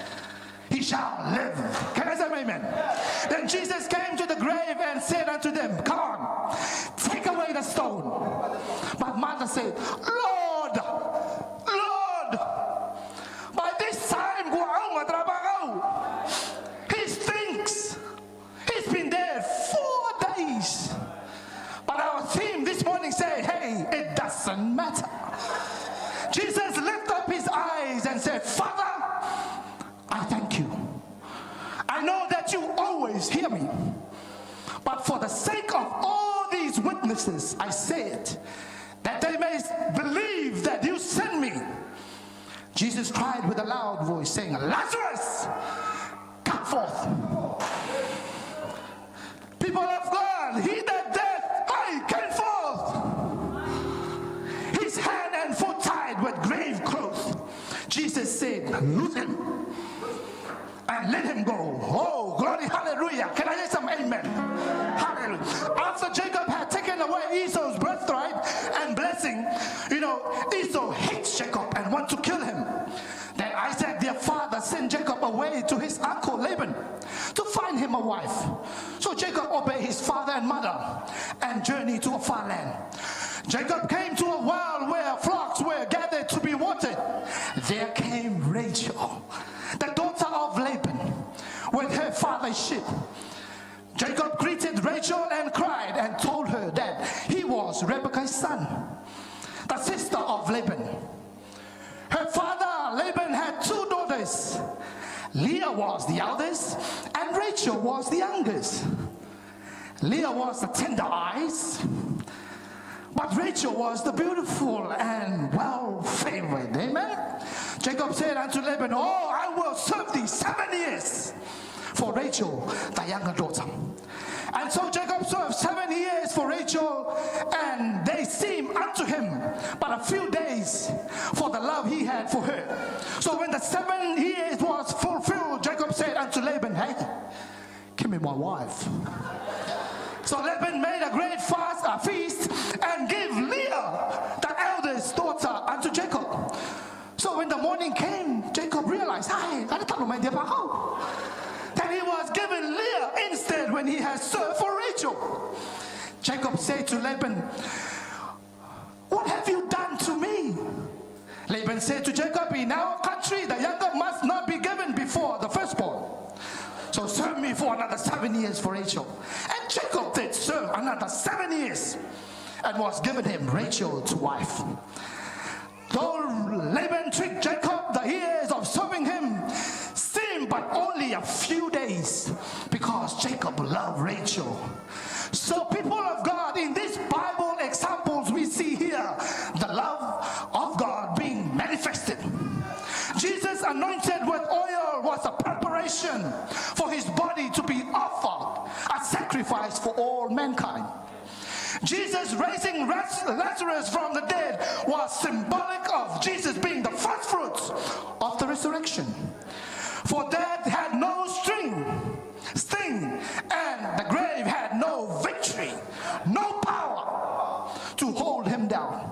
he shall live. Can I say amen? Then Jesus came to the grave and said unto them, come on, take away the stone. But Martha said, Lord, by this time, he stinks. He's been dead 4 days. But our theme this morning said, hey, it doesn't matter. Jesus lifted up his eyes and said, Father, I thank you. I know that you always hear me. But for the sake of all these witnesses, I say it, that they may believe that you sent me. Jesus cried with a loud voice, saying, Lazarus, come forth. People of God, he that dead, I came forth. His hand and foot tied with grave clothes. Jesus said, loose him and let him go. Oh, glory, hallelujah. Can I hear some amen? Hallelujah. After Jacob had taken away Esau's birthright and blessing, Esau hates Jacob and wants to kill him. Then Isaac, their father, sent Jacob away to his uncle Laban to find him a wife. So Jacob obeyed his father and mother and journeyed to a far land. Jacob came to a well where flocks were gathered to be watered. There came Rachel, the daughter of Laban, with her father's sheep. Jacob greeted Rachel and cried and told her that he was Rebekah's son, the sister of Laban. Her father Laban had 2 daughters. Leah was the eldest and Rachel was the youngest. Leah was the tender eyes, but Rachel was the beautiful and well-favored. Amen? Jacob said unto Laban, oh, I will serve thee 7 years for Rachel, the younger daughter. And so Jacob served 7 years for Rachel, and they seemed unto him but a few days for the love he had for her. So when the 7 years was fulfilled, Jacob said unto Laban, hey, give me my wife. So Laban made a great feast and gave Leah, the eldest daughter, unto Jacob. So when the morning came, Jacob realized, that he was given Leah instead when he had served for Rachel. Jacob said to Laban, what have you done to me? Laban said to Jacob, in our country the younger must not be given before the firstborn. So serve me for another 7 years for Rachel. And Jacob did serve another 7 years and was given him Rachel to wife. Though Laban tricked Jacob, the years of serving him seemed but only a few days because Jacob loved Rachel. So people of God, in these Bible examples we see here the love of God being manifested. Jesus anointed with oil was a preparation for his body to be offered, a sacrifice for all mankind. Jesus raising Lazarus from the dead was symbolic of Jesus being the first fruits of the resurrection. For death had no sting, and the grave had no victory, no power to hold him down.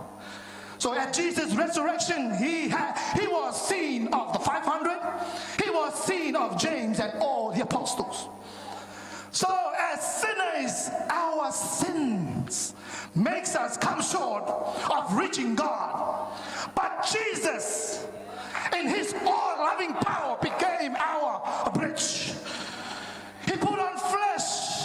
So at Jesus' resurrection, he was seen of the 500, he was seen of James and all the apostles. So as sinners, our sins makes us come short of reaching God. But Jesus, in his all-loving power, became our bridge. He put on flesh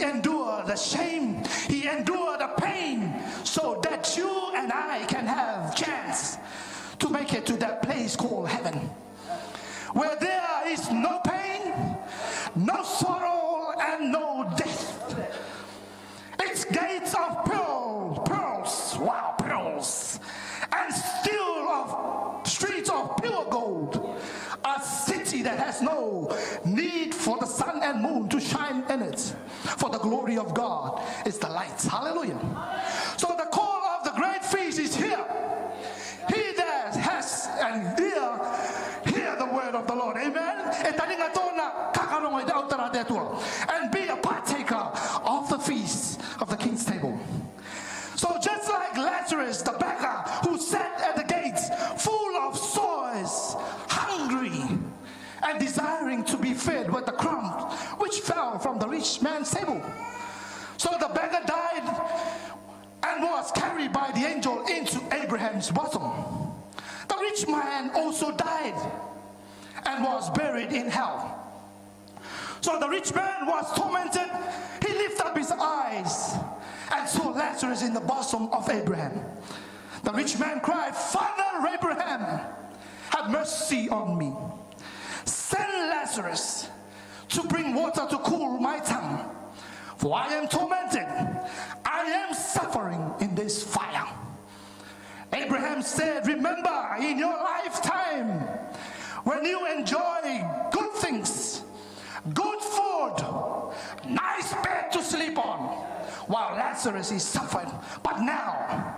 endured the shame, he endured the pain, so that you and I can have chance to make it to that place called heaven, where there is no pain, no sorrow, and no death. Its gates of pearls, wow, pearls, and still of streets of pure gold. A city that has no need for the sun and moon to shine in it, for the glory of God is the light. Hallelujah. So the call of the great feast is here. He that has an ear, hear the word of the Lord. Amen. And be a partaker of the feast of the King's table. So just like Lazarus, the beggar who sat at the gates full of sores, hungry, and desiring to be fed with the crumbs which fell from the rich man's table. So the beggar died and was carried by the angel into Abraham's bosom. The rich man also died and was buried in hell. So the rich man was tormented. He lifted up his eyes and saw Lazarus in the bosom of Abraham. The rich man cried, "Father Abraham, have mercy on me. Send Lazarus to bring water to cool my tongue, for I am tormented. I am suffering in this fire." Abraham said, "Remember in your lifetime when you enjoy good things, good food, nice bed to sleep on, while Lazarus is suffering. But now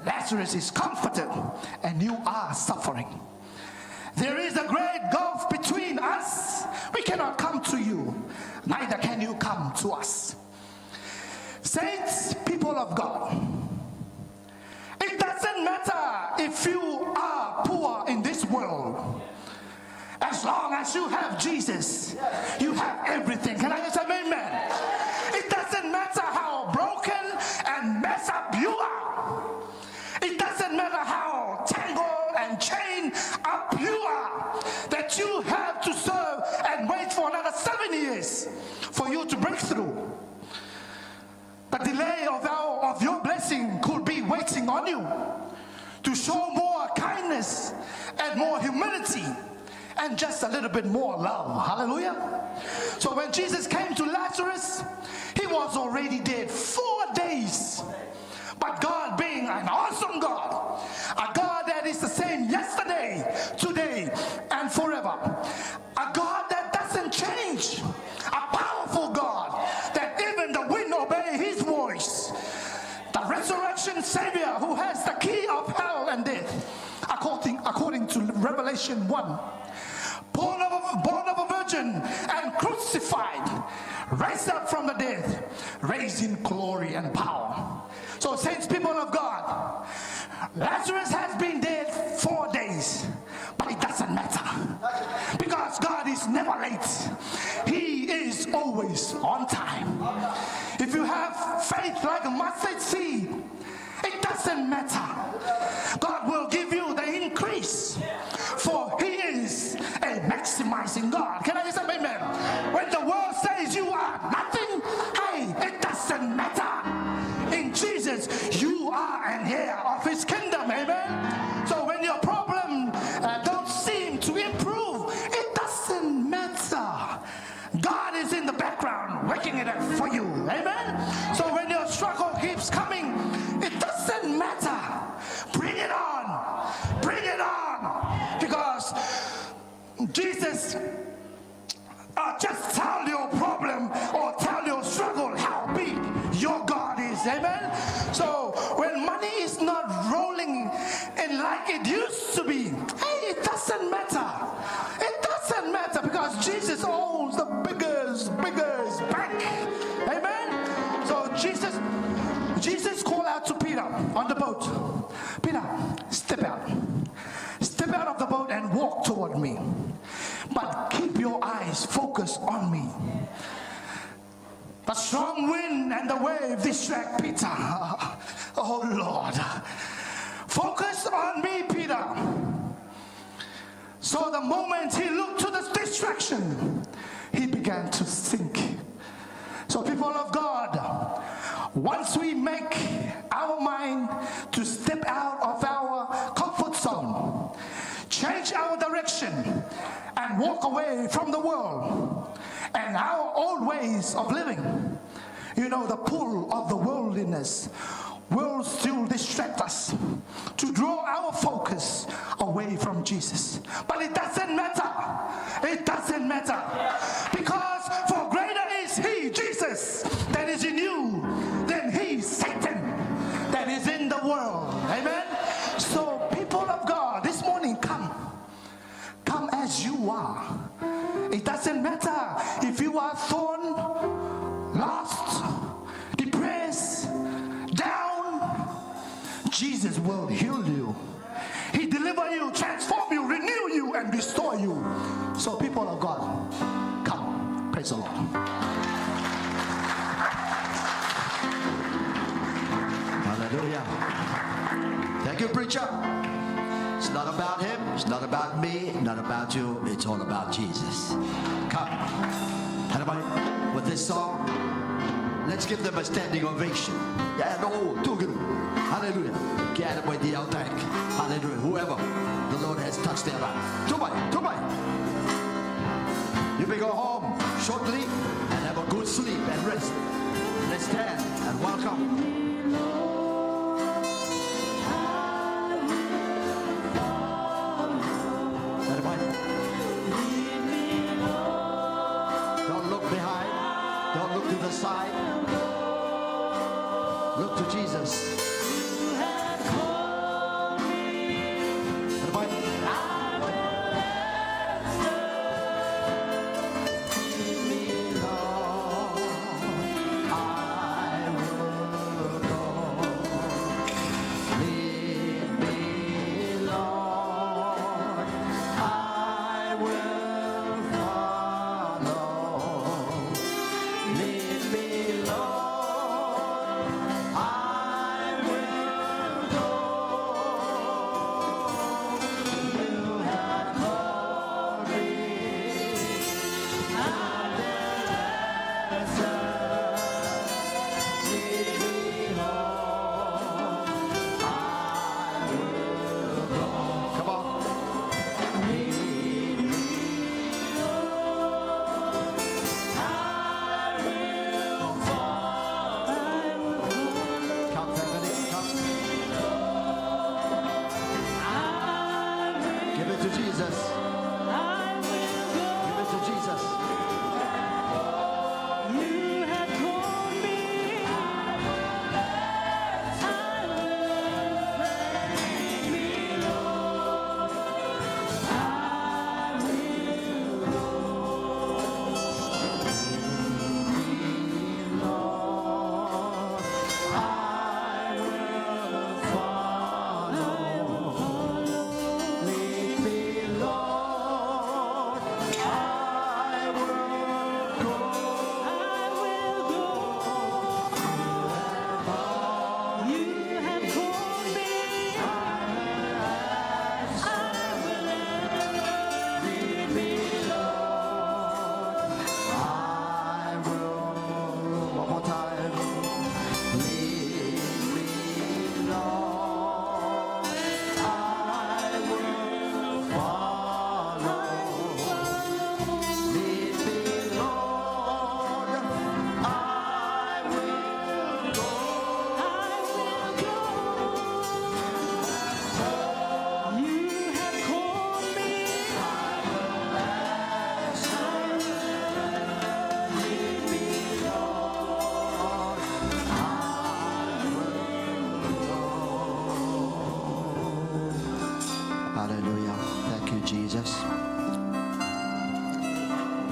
Lazarus is comforted and you are suffering. There is a great gulf between us. We cannot come to you, neither can you come to us." Saints, people of God, it doesn't matter if you are poor in this world. As long as you have Jesus, you have everything. Can I just say amen? It doesn't matter how broken and messed up you are. It doesn't matter how tangled and chained up you are, that you have to serve and wait for another 7 years for you to break through. The delay of your blessing could be waiting on you to show more kindness and more humility and just a little bit more love. Hallelujah. So when Jesus came to Lazarus, he was already dead 4 days. But God, being an awesome God, a God that is the same yesterday, today, and forever, a God that doesn't change, a powerful God that even the wind obey his voice, the resurrection Savior who has the key of hell and death, according to Revelation 1, born of a virgin and crucified, raised up from the dead, raised in glory and power. So saints, people of God, Lazarus has been dead 4 days, but it doesn't matter, because God is never late. He is always on time. If you have faith like a mustard seed, it doesn't matter. God will give you the increase, for he is a maximizing God. Can I just say amen? When the world says you are nothing, hey, it doesn't matter. In Jesus, you are an heir of his kingdom. Amen? So when your problem don't seem to improve, it doesn't matter. God is in the background working it out for you. Amen? So when your struggle keeps coming, it doesn't matter. Bring it on. Bring it on. Because Jesus, just tell your problem or tell your struggle how big your God is. Amen? So when money is not rolling in like it used to be, hey, it doesn't matter. It doesn't matter, because Jesus owns the biggest bank. Amen? So Jesus called out to Peter on the boat. "Peter, step out. Step out of the boat and walk toward me. But keep your eyes focused on me." The strong wind and the wave distract Peter. Oh Lord. Focus on me, Peter. So the moment he looked to the distraction, he began to sink. So People of God, once we make our mind to step out of our comfort zone, change our direction, and walk away from the world and our old ways of living, you know, the pull of the worldliness will still distract us to draw our focus away from Jesus. But it doesn't matter. It doesn't matter. Because for greater is He, Jesus, that is in you than he, Satan, that is in the world. Amen? So people of God, this morning, come as you are. It doesn't matter if you are thorn, lost, depressed, down. Jesus will heal you. He deliver you, transform you, renew you, and restore you. So people of God, come. Praise the Lord. Hallelujah. Thank you, preacher. It's not about him, it's not about me, not about you, it's all about Jesus. Come. With this song, let's give them a standing ovation. Yeah, no, too good. Hallelujah. Get away the outback. Hallelujah. Whoever the Lord has touched their life. Too much. You may go home shortly and have a good sleep and rest. Let's stand and welcome. Don't look behind. Don't look to the side. Look to Jesus. Hallelujah. Thank you, Jesus.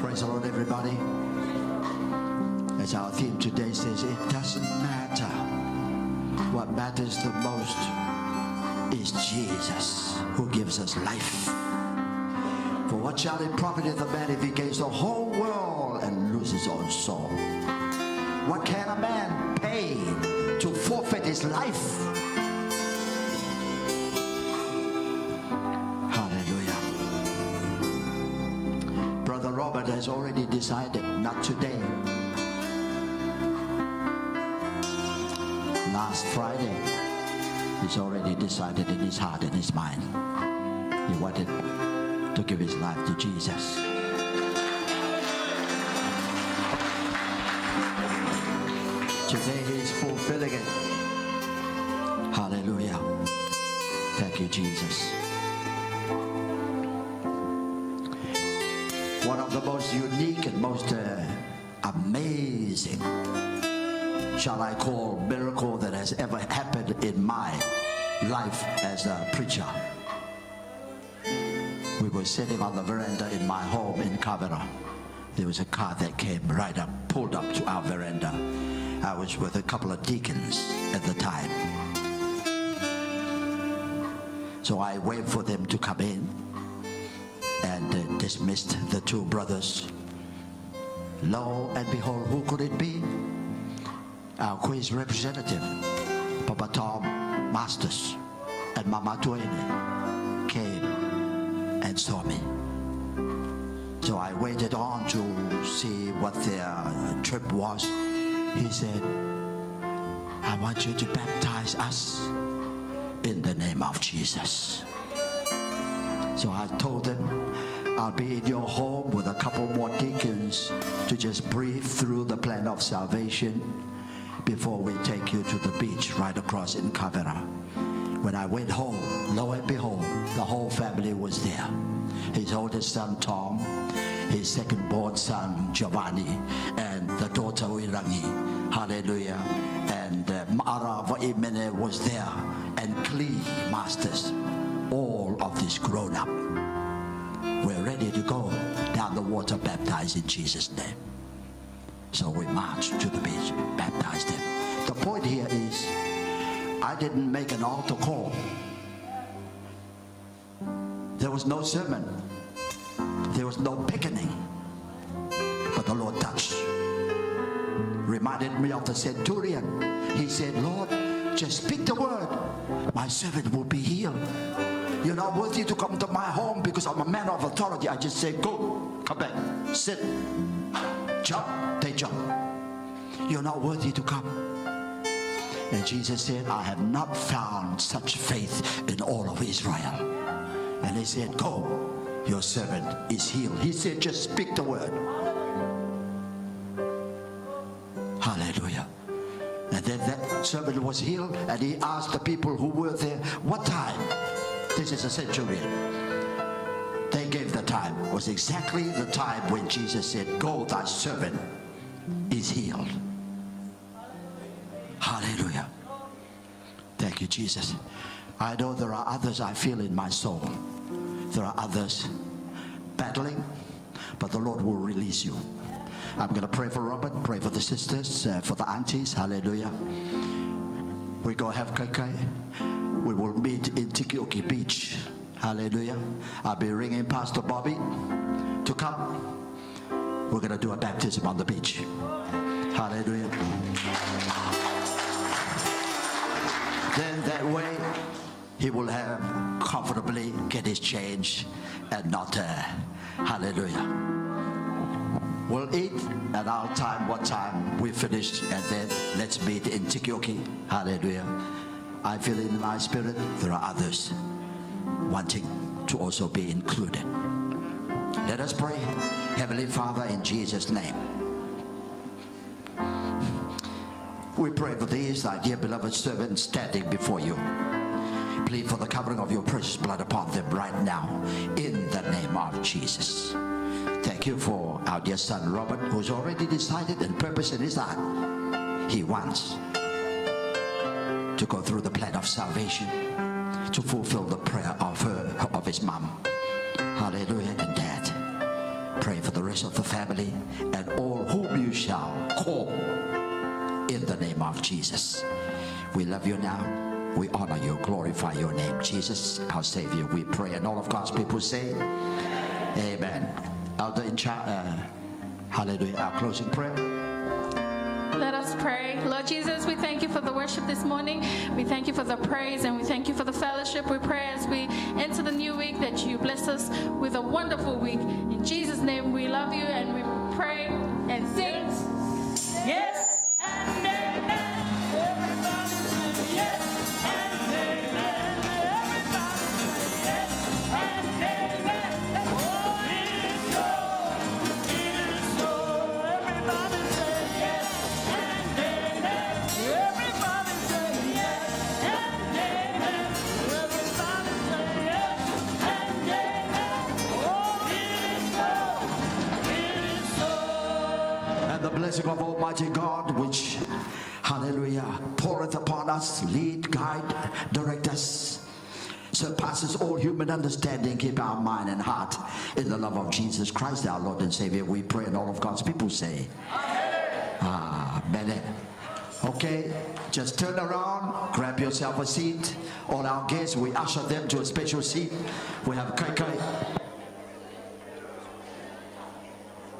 Praise the Lord, everybody. As our theme today says, it doesn't matter. What matters the most is Jesus, who gives us life. For what shall it profit the man if he gains the whole world and loses his own soul? What can a man pay to forfeit his life? Robert has already decided not today. last Friday, he's already decided in his heart and his mind. He wanted to give his life to Jesus. Today he's fulfilling it. Hallelujah. Thank you, Jesus. One of the most unique and most amazing, shall I call, miracle that has ever happened in my life as a preacher. We were sitting on the veranda in my home in Kaina. There was a car that came right up, pulled up to our veranda. I was with a couple of deacons at the time. So I waited for them to come in and dismissed the two brothers. Lo and behold, who could it be? Our quiz representative, Papa Tom Masters and Mama Tuene came and saw me. So I waited on to see what their trip was. He said, I want you to baptize us in the name of Jesus. So I told them, I'll be in your home with a couple more deacons to just breathe through the plan of salvation before we take you to the beach right across in Kaina. When I went home, lo and behold, the whole family was there. His oldest son, Tom, his second-born son, Giovanni, and the daughter, Ngarangi. Hallelujah. And Mara Vaimene was there, and Klee Masters. All of this grown up. We're ready to go down the water, baptized in Jesus' name. So we marched to the beach, baptized them. The point here is, I didn't make an altar call. There was no sermon. There was no picketing. But the Lord touched. Reminded me of the centurion. He said, Lord, just speak the word. My servant will be healed. You're not worthy to come to my home because I'm a man of authority. I just say, go, come back, sit, jump, they jump. You're not worthy to come. And Jesus said, I have not found such faith in all of Israel. And he said, go, your servant is healed. He said, just speak the word. Hallelujah. And then that servant was healed, and he asked the people who were there, what time? This is a centurion. They gave the time. It was exactly the time when Jesus said, go, thy servant is healed. Hallelujah. Thank you, Jesus. I know there are others I feel in my soul. There are others battling, but the Lord will release you. I'm going to pray for Robert, pray for the sisters, for the aunties. Hallelujah. We go have kai. We will meet in Tikioki Beach. Hallelujah. I'll be ringing Pastor Bobby to come. We're going to do a baptism on the beach. Hallelujah. Then that way, he will have comfortably get his change and not, hallelujah. We'll eat at our time, what time we finished, and then let's meet in Tikioki. Hallelujah. I feel in my spirit there are others wanting to also be included. Let us pray. Heavenly Father, in Jesus' name, we pray for these, thy dear beloved servants standing before you. Plead for the covering of your precious blood upon them right now, in the name of Jesus. Thank you for our dear son Robert, who's already decided and purposed in his heart. He wants to go through the plan of salvation, to fulfill the prayer of his mom. Hallelujah. And dad, pray for the rest of the family and all whom you shall call in the name of Jesus. We love you now. We honor you, glorify your name, Jesus, our Savior. We pray, and all of God's people say, amen. Elder in charge, hallelujah. Our closing prayer. Let us pray. Lord Jesus, we thank you for the worship this morning. We thank you for the praise, and we thank you for the fellowship. We pray as we enter the new week that you bless us with a wonderful week. In Jesus' name, we love you, and we pray and sing. Yes and amen. blessing of Almighty God, which, hallelujah, poureth upon us, lead, guide, direct us, surpasses all human understanding, keep our mind and heart in the love of Jesus Christ, our Lord and Savior. We pray, and all of God's people say, Amen. Okay, just turn around, grab yourself a seat. All our guests, we usher them to a special seat. We have Kaina.